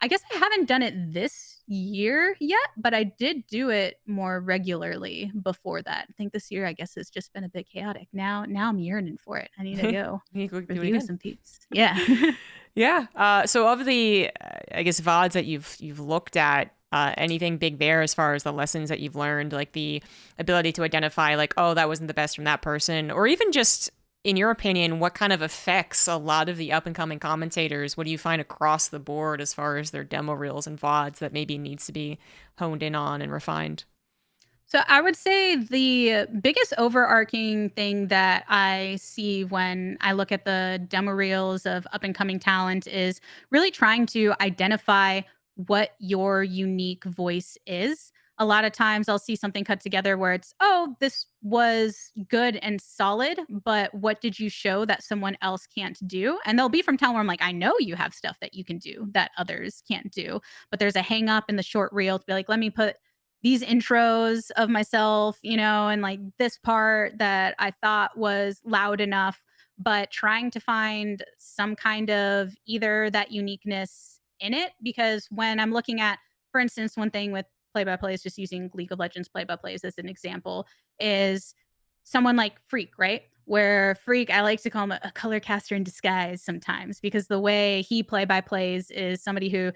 I guess I haven't done it this year yet, but I did do it more regularly before that. I think this year, I guess, has just been a bit chaotic. Now I'm yearning for it. I need to go You go do it review again. some peeps. Yeah. Yeah. So of the, I guess, VODs that you've looked at, anything big there as far as the lessons that you've learned, like the ability to identify like, oh, that wasn't the best from that person, or even just in your opinion, what kind of affects a lot of the up and coming commentators? What do you find across the board as far as their demo reels and VODs that maybe needs to be honed in on and refined? So I would say the biggest overarching thing that I see when I look at the demo reels of up and coming talent is really trying to identify what your unique voice is. A lot of times I'll see something cut together where it's, oh, this was good and solid, but what did you show that someone else can't do? And they'll be from talent where I'm like, I know you have stuff that you can do that others can't do, but there's a hang up in the short reel to be like, let me put these intros of myself, and like this part that I thought was loud enough, but trying to find some kind of either that uniqueness in it. Because when I'm looking at, for instance, one thing with play by plays, just using League of Legends play by plays as an example, is someone like Freak, right? Where Freak, I like to call him a color caster in disguise sometimes because the way he play by plays is somebody who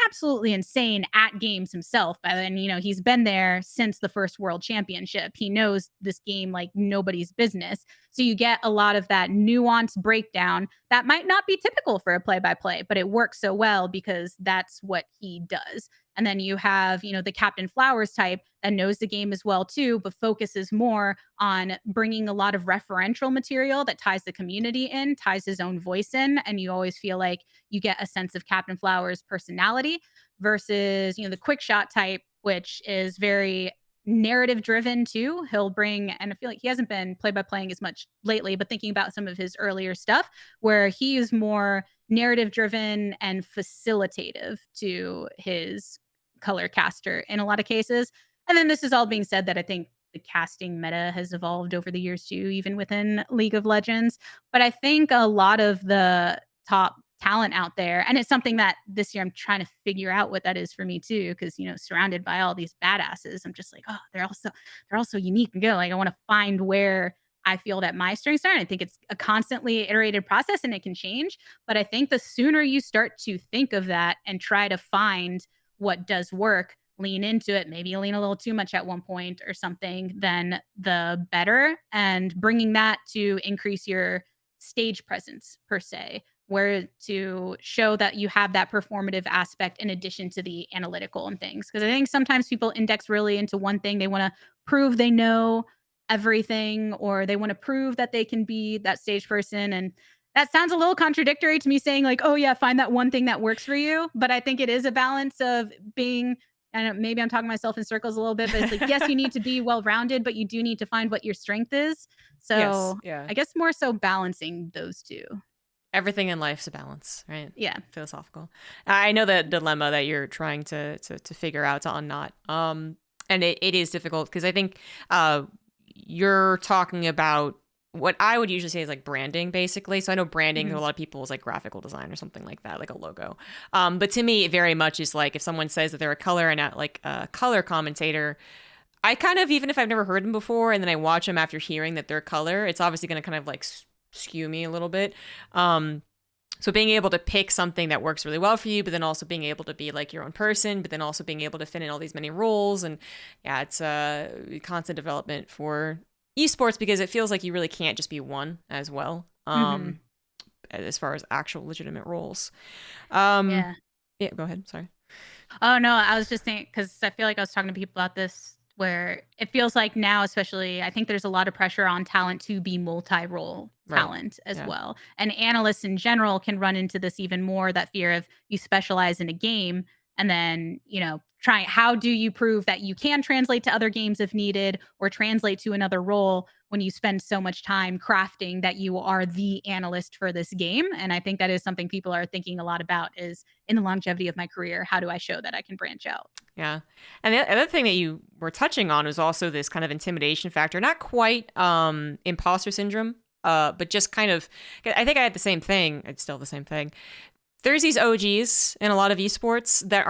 absolutely insane at games himself. But then, he's been there since the first world championship. He knows this game like nobody's business. So you get a lot of that nuanced breakdown that might not be typical for a play by play, but it works so well because that's what he does. And then you have, the Captain Flowers type that knows the game as well too, but focuses more on bringing a lot of referential material that ties the community in, ties his own voice in, and you always feel like you get a sense of Captain Flowers' personality versus, the quick shot type, which is very narrative driven too. He'll bring, and I feel like he hasn't been play by playing as much lately, but thinking about some of his earlier stuff where he is more narrative driven and facilitative to his color caster in a lot of cases. And then this is all being said that I think the casting meta has evolved over the years too, even within League of Legends. But I think a lot of the top talent out there, and it's something that this year I'm trying to figure out what that is for me too, because surrounded by all these badasses, I'm just like, oh, they're also unique and good. Like I want to find where I feel that my strengths are. And I think it's a constantly iterated process and it can change. But I think the sooner you start to think of that and try to find what does work, lean into it, maybe you lean a little too much at one point or something, then the better. And bringing that to increase your stage presence per se, where to show that you have that performative aspect in addition to the analytical and things. Because I think sometimes people index really into one thing. They want to prove they know everything, or they want to prove that they can be that stage person. And that sounds a little contradictory to me saying like, oh yeah, find that one thing that works for you. But I think it is a balance of being, and maybe I'm talking myself in circles a little bit, but it's like, yes, you need to be well-rounded, but you do need to find what your strength is. Yes. So Yeah. I guess more so balancing those two. Everything in life's a balance, right? Yeah. Philosophical. I know the dilemma that you're trying to figure out, to unknot. And it is difficult because I think you're talking about what I would usually say is like branding, basically. So I know branding, Mhm. a lot of people is like graphical design or something like that, like a logo. But to me, it very much is like if someone says that they're a color and not like a color commentator, I kind of, even if I've never heard them before and then I watch them after hearing that they're color, it's obviously going to kind of like skew me a little bit. So being able to pick something that works really well for you, but then also being able to be like your own person, but then also being able to fit in all these many roles. And yeah, it's a constant development for esports because it feels like you really can't just be one as well. Mhm. As far as actual legitimate roles. Yeah. Yeah, go ahead. Sorry. Oh no, I was just saying because I feel like I was talking to people about this where it feels like now, especially, I think there's a lot of pressure on talent to be multi-role Right. talent as Yeah. well. And analysts in general can run into this even more, that fear of you specialize in a game and then, try how do you prove that you can translate to other games if needed or translate to another role when you spend so much time crafting that you are the analyst for this game. And I think that is something people are thinking a lot about is in the longevity of my career, how do I show that I can branch out? Yeah. And the other thing that you were touching on was also this kind of intimidation factor, not quite imposter syndrome, but just kind of, I think I had the same thing. It's still the same thing. There's these OGs in a lot of esports that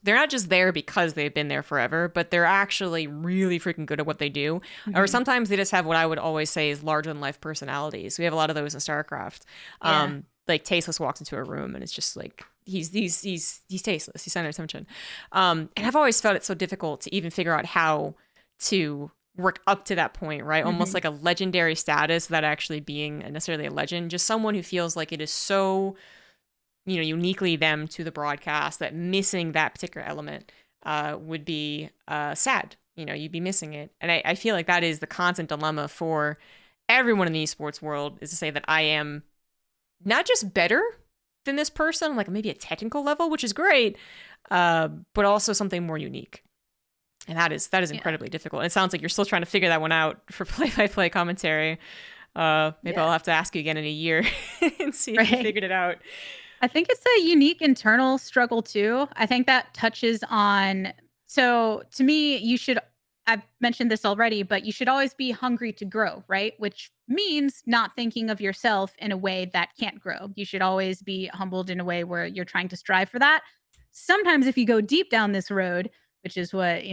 they're not just there because they've been there forever, but they're actually really freaking good at what they do. Or Mhm. sometimes they just have what I would always say is larger than life personalities. We have a lot of those in StarCraft. Yeah. Like Tasteless walks into a room and it's just like, he's tasteless. He's center of attention. And I've always felt it so difficult to even figure out how to work up to that point, right? Almost Mhm. like a legendary status without actually being necessarily a legend. Just someone who feels like it is so uniquely them to the broadcast that missing that particular element would be sad. you'd be missing it. And I feel like that is the constant dilemma for everyone in the esports world, is to say that I am not just better than this person, like maybe a technical level, which is great, but also something more unique. And that is incredibly difficult. And it sounds like you're still trying to figure that one out for play-by-play commentary. Maybe I'll have to ask you again in a year and see if you figured it out. I think it's a unique internal struggle too. I think that touches on, so to me, I've mentioned this already, but you should always be hungry to grow, right? Which means not thinking of yourself in a way that can't grow. You should always be humbled in a way where you're trying to strive for that. Sometimes if you go deep down this road, which is what,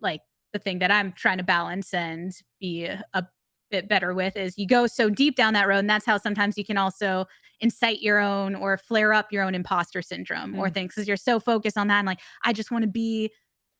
like the thing that I'm trying to balance and be a bit better with, is you go so deep down that road. And that's how sometimes you can also incite your own or flare up your own imposter syndrome or things, because you're so focused on that. And like, I just want to be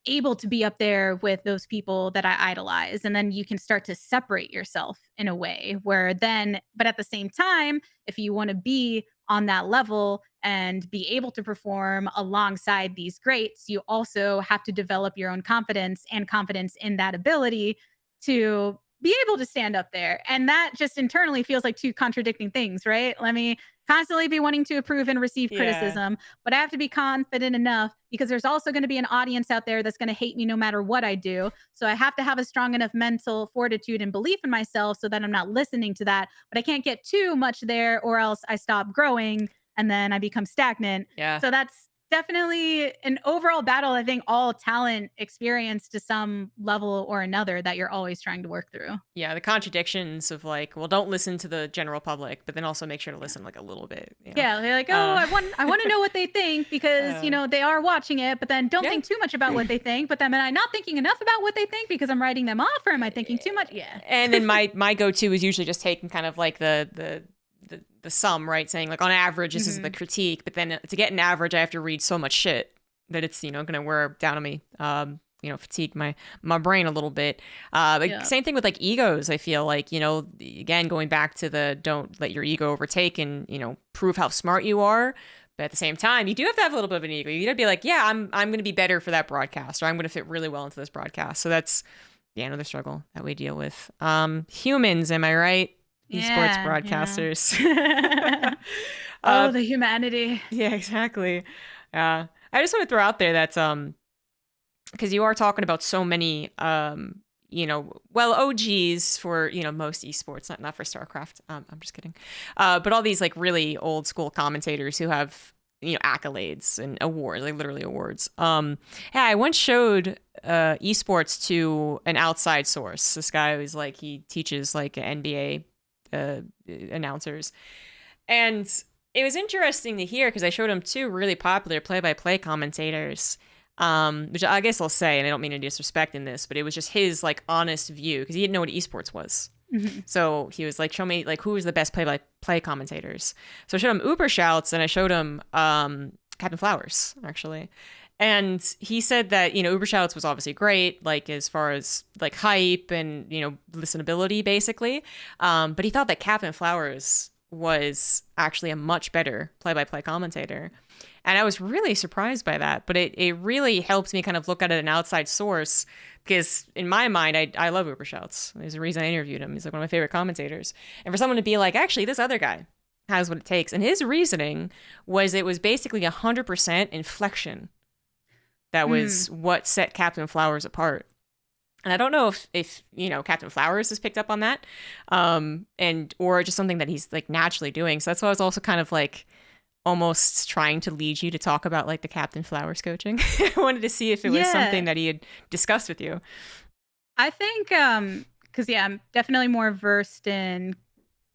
able to be up there with those people that I idolize. And then you can start to separate yourself in a way where then, but at the same time, if you want to be on that level and be able to perform alongside these greats, you also have to develop your own confidence and confidence in that ability to be able to stand up there. And that just internally feels like two contradicting things, right? Let me constantly be wanting to approve and receive criticism, but I have to be confident enough because there's also going to be an audience out there that's going to hate me no matter what I do. So I have to have a strong enough mental fortitude and belief in myself so that I'm not listening to that, but I can't get too much there or else I stop growing and then I become stagnant. So that's definitely an overall battle. I think all talent experience to some level or another that you're always trying to work through. Yeah, the contradictions of like, well, don't listen to the general public, but then also make sure to listen like a little bit. Yeah, they're like, oh, I want to know what they think because they are watching it, but then don't think too much about what they think. But then am I not thinking enough about what they think because I'm writing them off, or am I thinking too much? Yeah. And then my go-to is usually just taking kind of like the sum, right? Saying like on average, this is the critique, but then to get an average, I have to read so much shit that it's, going to wear down on me, fatigue my brain a little bit. Same thing with like egos. I feel like, again, going back to the don't let your ego overtake and, prove how smart you are. But at the same time, you do have to have a little bit of an ego. You got to be like, yeah, I'm going to be better for that broadcast, or I'm going to fit really well into this broadcast. So that's another struggle that we deal with. Humans, am I right? Esports broadcasters. The humanity. Yeah, exactly. I just want to throw out there that because you are talking about so many OGs for most esports, not for StarCraft. I'm just kidding. But all these like really old school commentators who have accolades and awards, like literally awards. I once showed esports to an outside source. This guy who's like, he teaches like NBA announcers, and it was interesting to hear because I showed him two really popular play-by-play commentators, which I guess I'll say, and I don't mean any disrespect in this, but it was just his like honest view because he didn't know what esports was. So he was like, show me like who is the best play-by-play commentators. So I showed him Uber Shouts and I showed him Captain Flowers actually. And he said that, Uber Shouts was obviously great, like as far as like hype and, listenability basically. But he thought that Captain Flowers was actually a much better play-by-play commentator. And I was really surprised by that. But it really helped me kind of look at it an outside source because in my mind, I love Uber Shouts. There's a reason I interviewed him. He's like one of my favorite commentators. And for someone to be like, actually, this other guy has what it takes. And his reasoning was it was basically 100% inflection. That was what set Captain Flowers apart. And I don't know if Captain Flowers has picked up on that, or just something that he's like naturally doing. So that's why I was also kind of like almost trying to lead you to talk about like the Captain Flowers coaching. I wanted to see if it was something that he had discussed with you. I think because I'm definitely more versed in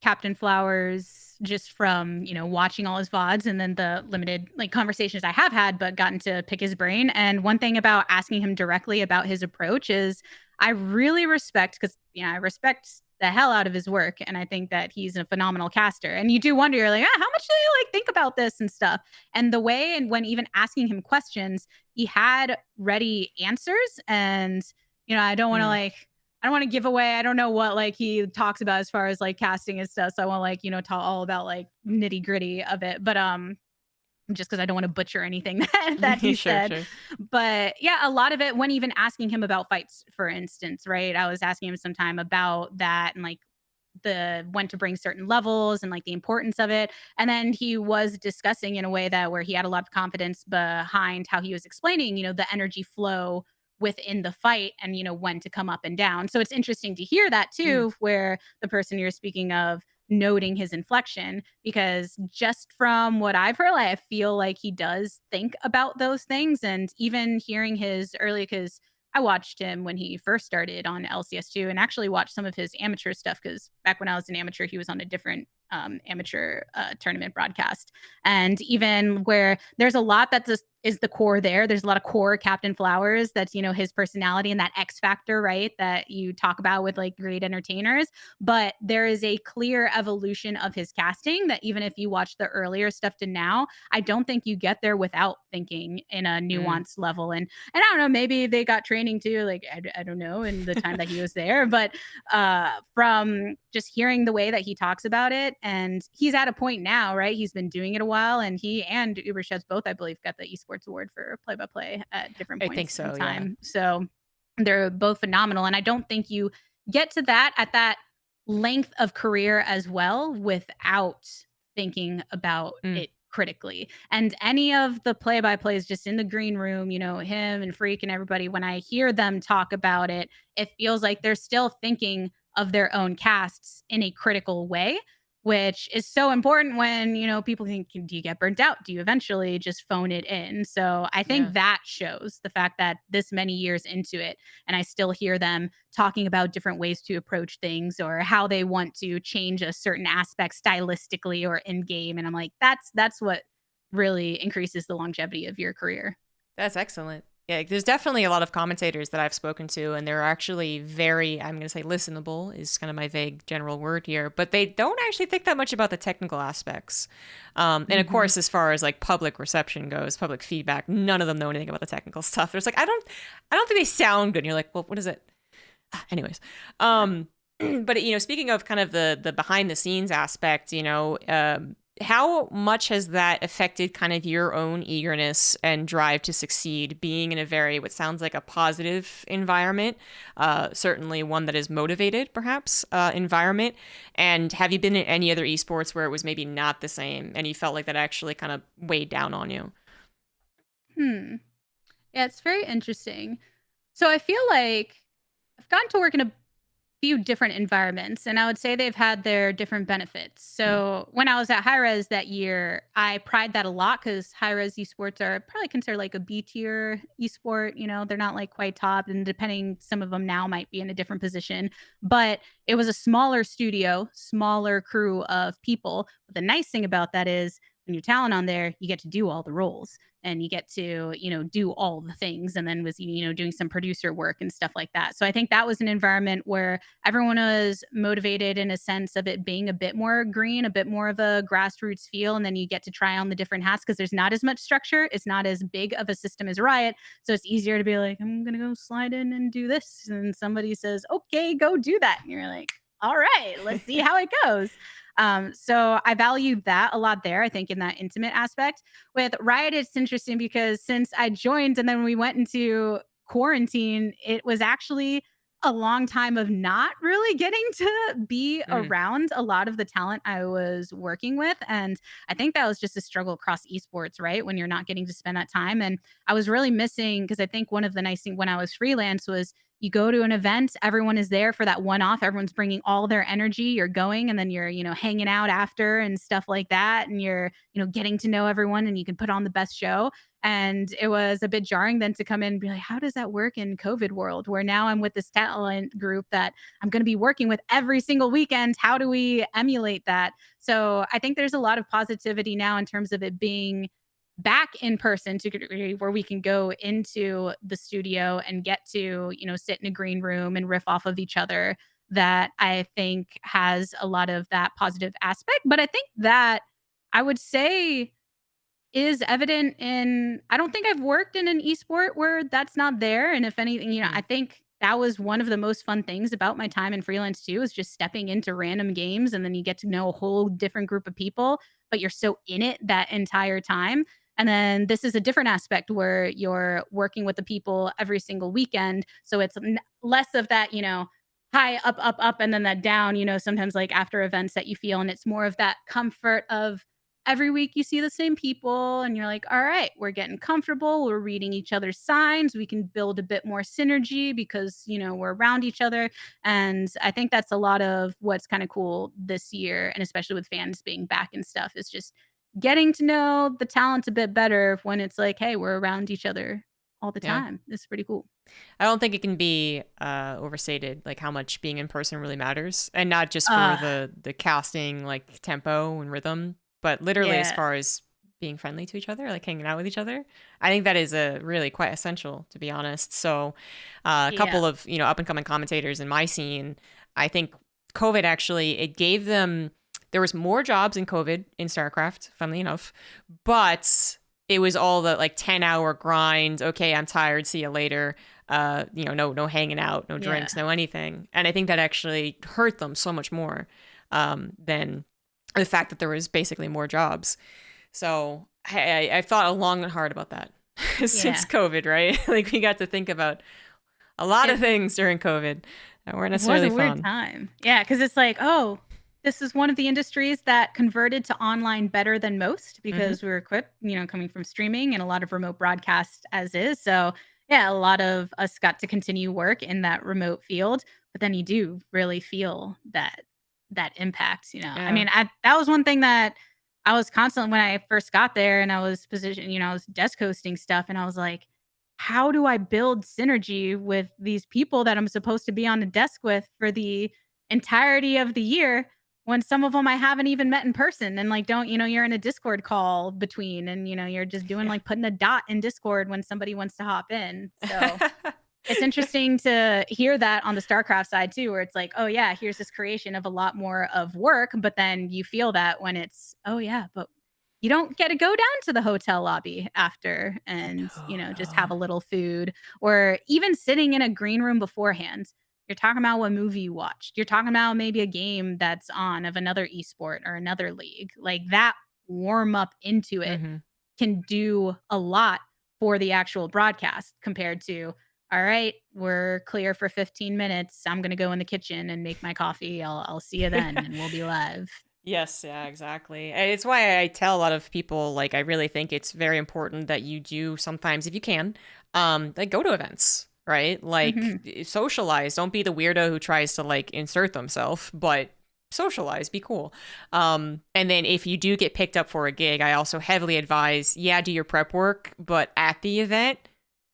Captain Flowers just from watching all his VODs and then the limited like conversations I have had, but gotten to pick his brain. And one thing about asking him directly about his approach is I really respect, because I respect the hell out of his work, and I think that he's a phenomenal caster. And you do wonder, you're like, how much do you like think about this and stuff? And the way, and when even asking him questions, he had ready answers. And I don't want to I don't want to give away. I don't know what like he talks about as far as like casting and stuff. So I won't like, talk all about like nitty gritty of it. But just because I don't want to butcher anything that he Sure, said. sure. But yeah, a lot of it, when even asking him about fights, for instance, right? I was asking him sometime about that and like the when to bring certain levels and like the importance of it. And then he was discussing in a way that where he had a lot of confidence behind how he was explaining, the energy flow within the fight and when to come up and down. So it's interesting to hear that Mm, too, where the person you're speaking of noting his inflection, because just from what I've heard, I feel like he does think about those things. And even hearing his early, because I watched him when he first started on LCS2 and actually watched some of his amateur stuff because back when I was an amateur, he was on a different amateur tournament broadcast. And even where there's a lot that just is the core there, there's a lot of core Captain Flowers that's, his personality and that X factor, right? That you talk about with like great entertainers. But there is a clear evolution of his casting that even if you watch the earlier stuff to now, I don't think you get there without thinking in a mm. nuanced level. And I don't know, maybe they got training too. Like I don't know in the time that he was there, but from just hearing the way that he talks about it, and he's at a point now, right? He's been doing it a while, and he and Uberchefs both, I believe, got the esports award for play by play at different I think points in so, yeah. time. So they're both phenomenal, and I don't think you get to that at that length of career as well without thinking about Mm, it critically. And any of the play by plays just in the green room, him and Freak and everybody, when I hear them talk about it, it feels like they're still thinking of their own casts in a critical way, which is so important when, people think, do you get burnt out? Do you eventually just phone it in? So I yeah. think that shows the fact that this many years into it, and I still hear them talking about different ways to approach things or how they want to change a certain aspect stylistically or in game. And I'm like, that's what really increases the longevity of your career. That's excellent. Yeah, there's definitely a lot of commentators that I've spoken to, and they're actually very, I'm going to say listenable is kind of my vague general word here, but they don't actually think that much about the technical aspects. And of Hmm. course, as far as like public reception goes, public feedback, none of them know anything about the technical stuff. There's like, I don't think they sound good. And you're like, well, what is it? Anyways, Yeah. but speaking of kind of the behind the scenes aspect, how much has that affected kind of your own eagerness and drive to succeed, being in a very what sounds like a positive environment, certainly one that is motivated, perhaps environment? And have you been in any other esports where it was maybe not the same, and you felt like that actually kind of weighed down on you? Hmm. Yeah, it's very interesting. So I feel like I've gotten to work in a few different environments, and I would say they've had their different benefits. Hmm. So when I was at Hi-Rez that year, I pride that a lot because Hi-Rez esports are probably considered like a B tier esport. They're not like quite top, and depending, some of them now might be in a different position. But it was a smaller studio, smaller crew of people. But the nice thing about that is when you're talent on there, you get to do all the roles and you get to do all the things, and then was doing some producer work and stuff like that. So I think that was an environment where everyone was motivated in a sense of it being a bit more green, a bit more of a grassroots feel. And then you get to try on the different hats because there's not as much structure. It's not as big of a system as Riot. So it's easier to be like, I'm going to go slide in and do this. And somebody says, okay, go do that. And you're like, all right, let's see how it goes. So I value that a lot there, I think, in that intimate aspect. With Riot, it's interesting because since I joined and then we went into quarantine, it was actually a long time of not really getting to be Mm, around a lot of the talent I was working with. And I think that was just a struggle across esports, right? When you're not getting to spend that time. And I was really missing, because I think one of the nice things when I was freelance was you go to an event, everyone is there for that one off, everyone's bringing all their energy, you're going, and then you're, hanging out after and stuff like that. And you're, getting to know everyone and you can put on the best show. And it was a bit jarring then to come in and be like, how does that work in COVID world where now I'm with this talent group that I'm going to be working with every single weekend? How do we emulate that? So I think there's a lot of positivity now in terms of it being back in person to a degree where we can go into the studio and get to, sit in a green room and riff off of each other. That I think has a lot of that positive aspect. But I think that I would say is evident in, I don't think I've worked in an esport where that's not there. And if anything, mm, I think that was one of the most fun things about my time in freelance too, is just stepping into random games and then you get to know a whole different group of people. but you're so in it that entire time. And then this is a different aspect where you're working with the people every single weekend. So it's less of that, high, up, up, up, and then that down, sometimes like after events that you feel. And it's more of that comfort of every week you see the same people and you're like, all right, we're getting comfortable. We're reading each other's signs. We can build a bit more synergy because, we're around each other. And I think that's a lot of what's kind of cool this year. And especially with fans being back and stuff, is just getting to know the talent a bit better when it's like, hey, we're around each other all the Yeah. time. It's pretty cool. I don't think it can be overstated, like how much being in person really matters, and not just for Uh, the casting, like tempo and rhythm, but literally as yeah. far as being friendly to each other, like hanging out with each other. I think that is a really quite essential, to be honest. So, a Yeah. couple of up and coming commentators in my scene, I think COVID actually it gave them. There was more jobs in COVID in StarCraft, funnily enough, but it was all the like 10-hour grind. Okay, I'm tired. See you later. No hanging out, no Yeah. drinks, no anything. And I think that actually hurt them so much more than the fact that there was basically more jobs. So I've thought long and hard about that since Yeah. COVID, right? Like we got to think about a lot of It things during COVID that weren't It was necessarily a weird fun. time. Yeah, because it's like, oh, this is one of the industries that converted to online better than most Hmm. because we were equipped, coming from streaming and a lot of remote broadcast as is. So, yeah, a lot of us got to continue work in that remote field, but then you do really feel that impact, I Yeah. mean, that was one thing that I was constantly when I first got there and I was positioned, I was desk hosting stuff and I was like, how do I build synergy with these people that I'm supposed to be on the desk with for the entirety of the year when some of them I haven't even met in person and like don't, you're in a Discord call between and you're just doing like putting a dot in Discord when somebody wants to hop in. So Yeah. it's interesting to hear that on the StarCraft side too, where it's like, oh yeah, here's this creation of a lot more of work, but then you feel that when it's, oh yeah, but you don't get to go down to the hotel lobby after and, No, just no. have a little food or even sitting in a green room beforehand. You're talking about what movie you watched. You're talking about maybe a game that's on of another esport or another league. Like that warm up into it Hmm. can do a lot for the actual broadcast compared to, all right, we're clear for 15 minutes. I'm going to go in the kitchen and make my coffee. I'll see you then and we'll be live. Yes, yeah, exactly. And it's why I tell a lot of people, like, I really think it's very important that you do sometimes, if you can, like go to events, right? Like Mhm. socialize. Don't be the weirdo who tries to like insert themselves, but socialize, be cool. And then if you do get picked up for a gig, I also heavily advise, yeah, do your prep work, but at the event,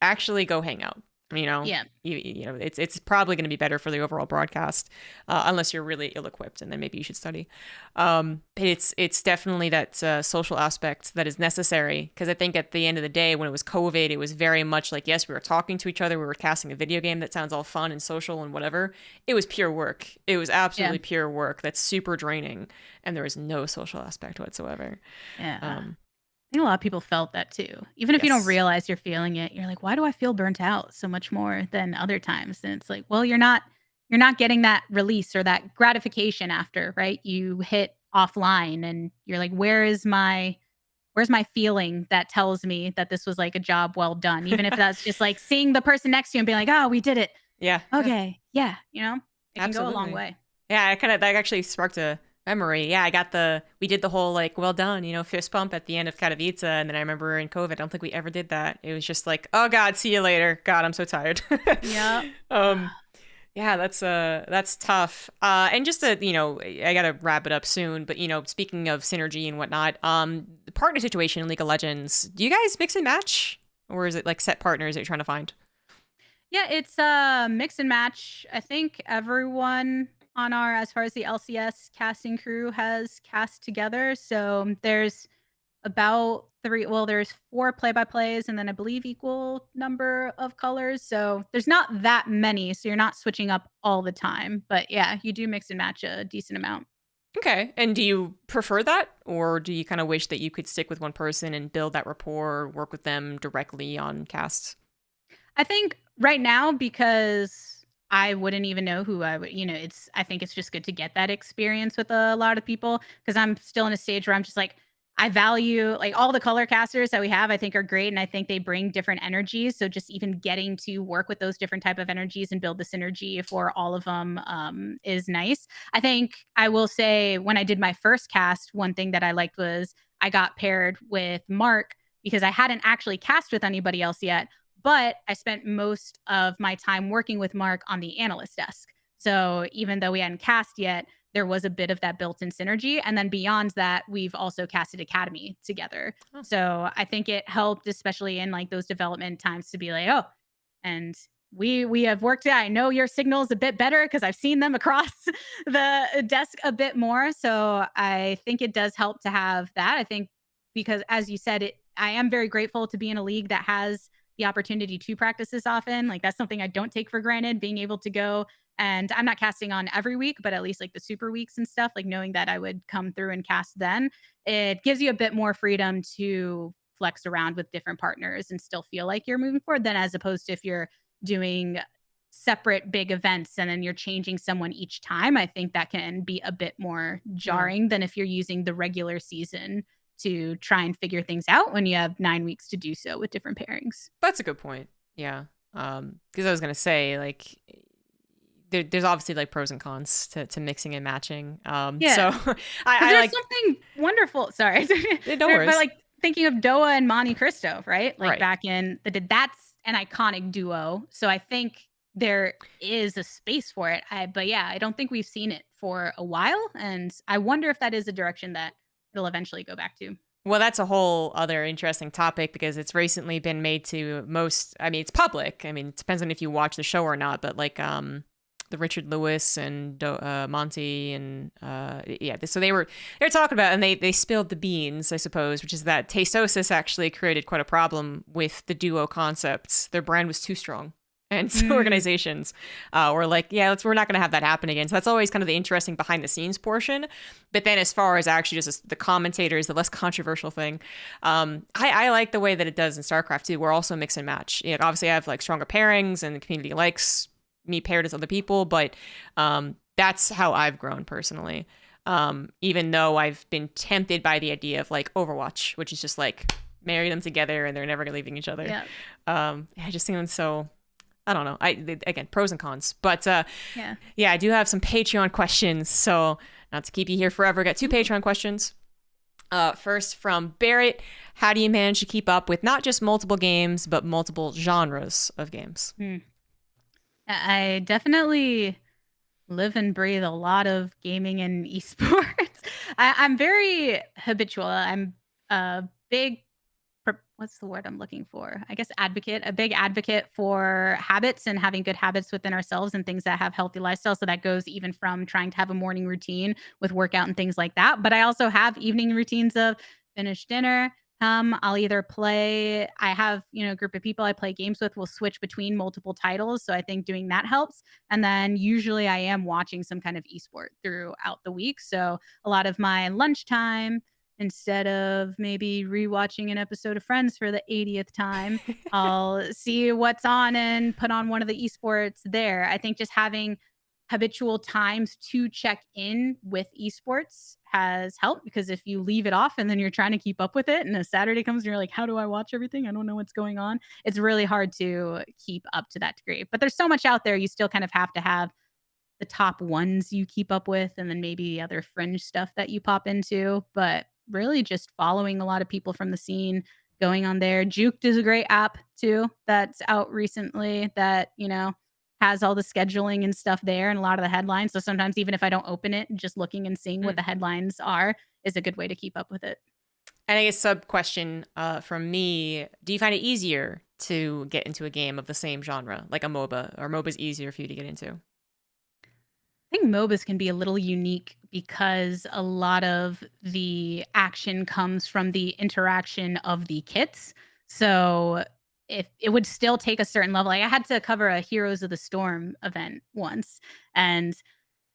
actually go hang out. You know, Yeah. it's probably going to be better for the overall broadcast, unless you're really ill equipped, and then maybe you should study. But it's definitely that social aspect that is necessary because I think at the end of the day, when it was COVID, it was very much like yes, we were talking to each other, we were casting a video game that sounds all fun and social and whatever. It was pure work. It was Yeah. absolutely pure work. That's super draining, and there was no social aspect whatsoever. Yeah. Um, I think a lot of people felt that too. Even if you don't yes. realize you're feeling it, you're like, why do I feel burnt out so much more than other times? And it's like, well, you're not getting that release or that gratification after, right? You hit offline and you're like, where's my feeling that tells me that this was like a job well done? Even if that's just like seeing the person next to you and being like, oh, we did it. Yeah. Yeah. Okay. Yeah. It can go a long Absolutely. way. Yeah, I kind of that actually sparked a memory. Yeah, we did the whole like well done, fist bump at the end of Katowice, and then I remember in COVID, I don't think we ever did that. It was just like, oh God, see you later. God, I'm so tired. Yep. um, yeah, that's tough. And just to I gotta wrap it up soon. But speaking of synergy and whatnot, the partner situation in League of Legends, do you guys mix and match, or is it like set partners that you're trying to find? Yeah, it's a mix and match. I think everyone on our as far as the LCS casting crew has cast together. So there's about there's 4 play-by-plays and then I believe equal number of colors. So there's not that many, so you're not switching up all the time. But yeah, you do mix and match a decent amount. Okay. And do you prefer that? Or do you kind of wish that you could stick with one person and build that rapport, work with them directly on casts? I think right now because I wouldn't even know who I would, I think it's just good to get that experience with a lot of people because I'm still in a stage where I'm just like, I value like all the color casters that we have, I think are great. And I think they bring different energies. So just even getting to work with those different type of energies and build the synergy for all of them is nice. I think I will say when I did my first cast, one thing that I liked was I got paired with Mark because I hadn't actually cast with anybody else yet, but I spent most of my time working with Mark on the analyst desk. So even though we hadn't cast yet, there was a bit of that built-in synergy. And then beyond that, we've also casted Academy together. Oh, So I think it helped, especially in like those development times, to be like, oh, and we have worked. I know your signals a bit better because I've seen them across the desk a bit more. So I think it does help to have that. I think because as you said, I am very grateful to be in a league that has the opportunity to practice this often. Like that's something I don't take for granted, being able to go and I'm not casting on every week, but at least like the super weeks and stuff, like knowing that I would come through and cast then, it gives you a bit more freedom to flex around with different partners and still feel like you're moving forward than as opposed to if you're doing separate big events and then you're changing someone each time. I think that can be a bit more mm, jarring than if you're using the regular season to try and figure things out when you have 9 weeks to do so with different pairings. that's a good point. Yeah. Because I was gonna say like there's obviously like pros and cons to mixing and matching. So Yeah. Because I there's like something wonderful sorry. no But, worries. like, thinking of Doa and Monte Cristo, right? Like, Right. back in the that's an iconic duo, so I think there is a space for it. But, yeah, I don't think we've seen it for a while, and I wonder if that is a direction that it'll eventually go back to. Well, that's a whole other interesting topic because it's recently been made to most. I mean, it's public. I mean, it depends on if you watch the show or not. But like, the Richard Lewis and Monty and yeah. So they were talking about, and they spilled the beans, I suppose, which is that Tastosis actually created quite a problem with the duo concepts. Their brand was too strong. And so Mm, organizations were like, yeah, we're not going to have that happen again. So that's always kind of the interesting behind the scenes portion. But then as far as actually just the commentators, the less controversial thing, I like the way that it does in StarCraft too. We're also mix and match. You know, obviously, I have like stronger pairings and the community likes me paired as other people. But that's how I've grown personally. Even though I've been tempted by the idea of like Overwatch, which is just like marry them together and they're never leaving each other. yeah, I just think it's so I don't know. Again, pros and cons. But yeah. yeah, I do have some Patreon questions. So not to keep you here forever, got two Patreon questions. First from Barrett, how do you manage to keep up with not just multiple games but multiple genres of games? Mm. I definitely live and breathe a lot of gaming and esports. I'm very habitual. I'm a big what's the word I'm looking for? I guess advocate, a big advocate for habits and having good habits within ourselves and things that have healthy lifestyles. So that goes even from trying to have a morning routine with workout and things like that. But I also have evening routines of finish dinner. I'll either play, I have, a group of people I play games with. We'll switch between multiple titles. So I think doing that helps. And then usually I am watching some kind of esport throughout the week. So a lot of my lunchtime, instead of maybe rewatching an episode of Friends for the 80th time, I'll see what's on and put on one of the esports there. I think just having habitual times to check in with esports has helped because if you leave it off and then you're trying to keep up with it and a Saturday comes and you're like, how do I watch everything? I don't know what's going on. It's really hard to keep up to that degree. But there's so much out there. You still kind of have to have the top ones you keep up with and then maybe the other fringe stuff that you pop into. But really just following a lot of people from the scene, going on there. Juked is a great app too that's out recently that, has all the scheduling and stuff there and a lot of the headlines. So sometimes even if I don't open it, just looking and seeing what Mm. the headlines are is a good way to keep up with it. And I guess sub question from me: do you find it easier to get into a game of the same genre, like a MOBA, or MOBA's easier for you to get into? I think MOBAs can be a little unique because a lot of the action comes from the interaction of the kits. So if it would still take a certain level, like I had to cover a Heroes of the Storm event once, and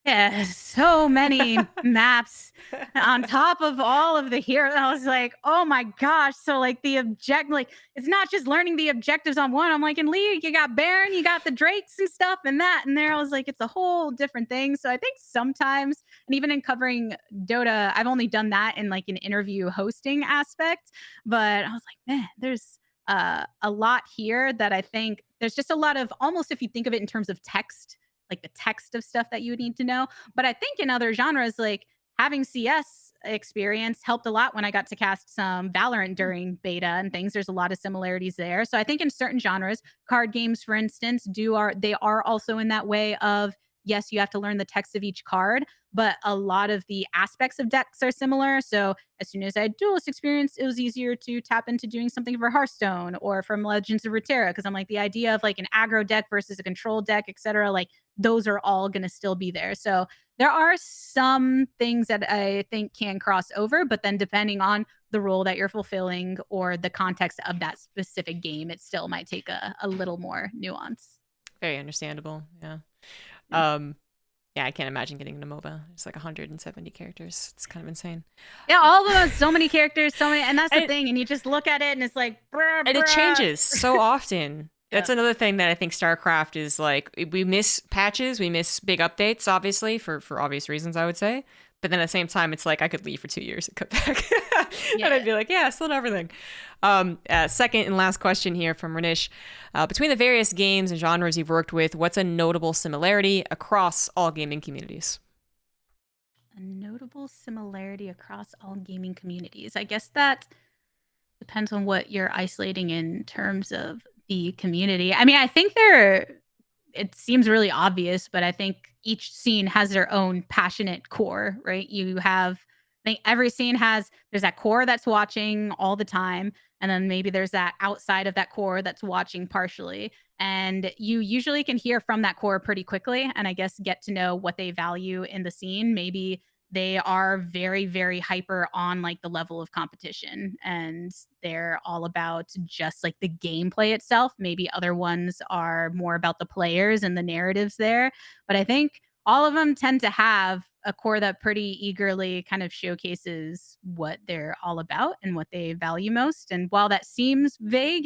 Yeah, so many maps on top of all of the heroes. I was like, oh my gosh. So like like it's not just learning the objectives on one. I'm like in League, you got Baron, you got the Drakes and stuff and that. And there I was like, it's a whole different thing. So I think sometimes, and even in covering Dota, I've only done that in like an interview hosting aspect. But I was like, man, there's a lot here that I think there's just a lot of almost if you think of it in terms of text like the text of stuff that you would need to know. But I think in other genres, like having CS experience helped a lot when I got to cast some Valorant during beta and things. There's a lot of similarities there. So I think in certain genres, card games, for instance, they are also in that way of yes, you have to learn the text of each card, but a lot of the aspects of decks are similar. So as soon as I had duelist experience, it was easier to tap into doing something for Hearthstone or from Legends of Runeterra because I'm like the idea of like an aggro deck versus a control deck, etc. Like those are all going to still be there. So there are some things that I think can cross over, but then depending on the role that you're fulfilling or the context of that specific game, it still might take a little more nuance. Very understandable. Yeah. Yeah. Yeah, I can't imagine getting into MOBA. It's like 170 characters. It's kind of insane. Yeah, all of them have so many characters, so many, and that's the And, thing. And you just look at it, and it's like, bruh, and it bruh. changes so often. That's Yeah. another thing that I think StarCraft is like we miss patches, we miss big updates, obviously, for obvious reasons, I would say. But then at the same time, it's like I could leave for 2 years and come back. And Yeah. I'd be like, yeah, still know everything. Second and last question here from Renish. Between the various games and genres you've worked with, what's a notable similarity across all gaming communities? A notable similarity across all gaming communities. I guess that depends on what you're isolating in terms of the community. I mean, I think it seems really obvious, but I think each scene has their own passionate core, right? I think every scene there's that core that's watching all the time. And then maybe there's that outside of that core that's watching partially. And you usually can hear from that core pretty quickly and I guess get to know what they value in the scene. Maybe they are very, very hyper on like the level of competition and they're all about just like the gameplay itself. Maybe other ones are more about the players and the narratives there. But I think all of them tend to have a core that pretty eagerly kind of showcases what they're all about and what they value most. And while that seems vague,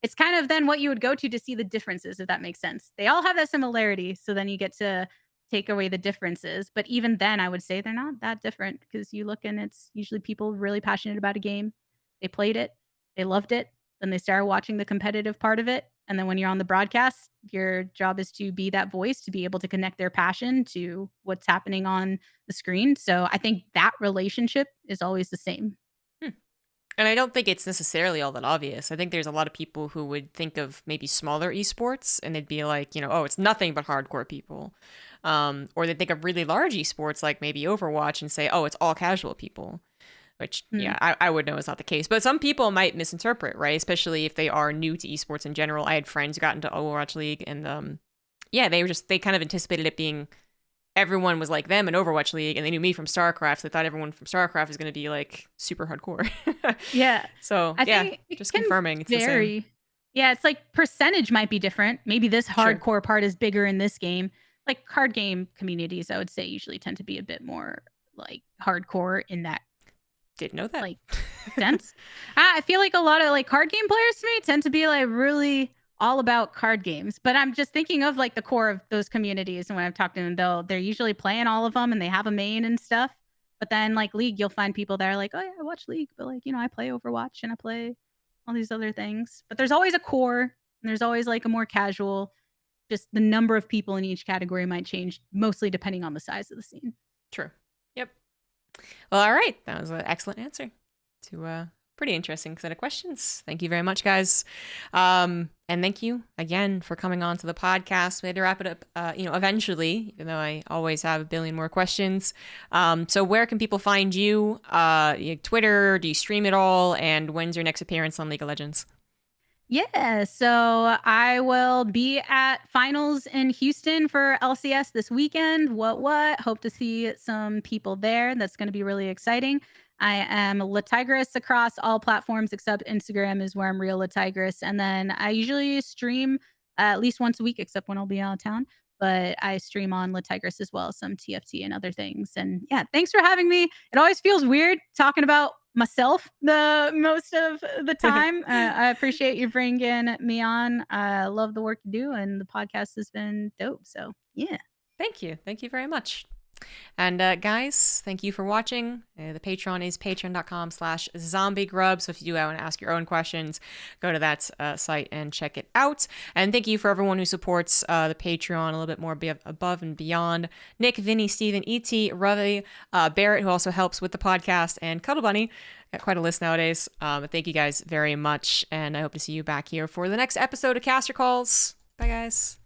it's kind of then what you would go to see the differences, if that makes sense. They all have that similarity. So then you get to take away the differences. But even then, I would say they're not that different because you look and it's usually people really passionate about a game. They played it, they loved it, then they started watching the competitive part of it. And then when you're on the broadcast, your job is to be that voice to be able to connect their passion to what's happening on the screen. So I think that relationship is always the same. Hmm. And I don't think it's necessarily all that obvious. I think there's a lot of people who would think of maybe smaller esports and they'd be like, oh, it's nothing but hardcore people. Or they think of really large esports like maybe Overwatch and say, oh, it's all casual people. Which, Mm. yeah, I would know is not the case. But some people might misinterpret, right? Especially if they are new to esports in general. I had friends who got into Overwatch League and, yeah, they kind of anticipated it being everyone was like them in Overwatch League and they knew me from StarCraft. So they thought everyone from StarCraft is going to be like super hardcore. Yeah. So, I yeah, think it just can confirming it's the same. vary. Yeah, it's like percentage might be different. Maybe this Sure. hardcore part is bigger in this game. Like card game communities, I would say usually tend to be a bit more like hardcore in that Didn't know that. like sense. I feel like a lot of like card game players to me tend to be like really all about card games. But I'm just thinking of like the core of those communities. And when I've talked to them, they're usually playing all of them and they have a main and stuff. But then like League, you'll find people that are like, oh yeah, I watch League, but like, I play Overwatch and I play all these other things. But there's always a core and there's always like a more casual, just the number of people in each category might change mostly depending on the size of the scene. True. Yep. Well, all right. That was an excellent answer to a pretty interesting set of questions. Thank you very much, guys. And thank you again for coming on to the podcast. We had to wrap it up, eventually, even though I always have a billion more questions. So where can people find you? Twitter, do you stream it all? And when's your next appearance on League of Legends? Yeah, so I will be at finals in Houston for LCS this weekend. What? Hope to see some people there. That's going to be really exciting. I am LeTigress across all platforms except Instagram is where I'm real LeTigress. And then I usually stream at least once a week, except when I'll be out of town. but I stream on LeTigress as well, some TFT and other things. And yeah, thanks for having me. It always feels weird talking about myself the most of the time. I appreciate you bringing me on. I love the work you do, and the podcast has been dope. So yeah. Thank you. Thank you very much. And guys, thank you for watching. The Patreon is patreon.com/ZombieGrub. So if you do want to ask your own questions, go to that site and check it out. And thank you for everyone who supports the Patreon a little bit more above and beyond. Nick, Vinny, Steven, E.T., Ravi, Barrett, who also helps with the podcast, and Cuddle Bunny. Got quite a list nowadays. But thank you guys very much. And I hope to see you back here for the next episode of Caster Calls. Bye, guys.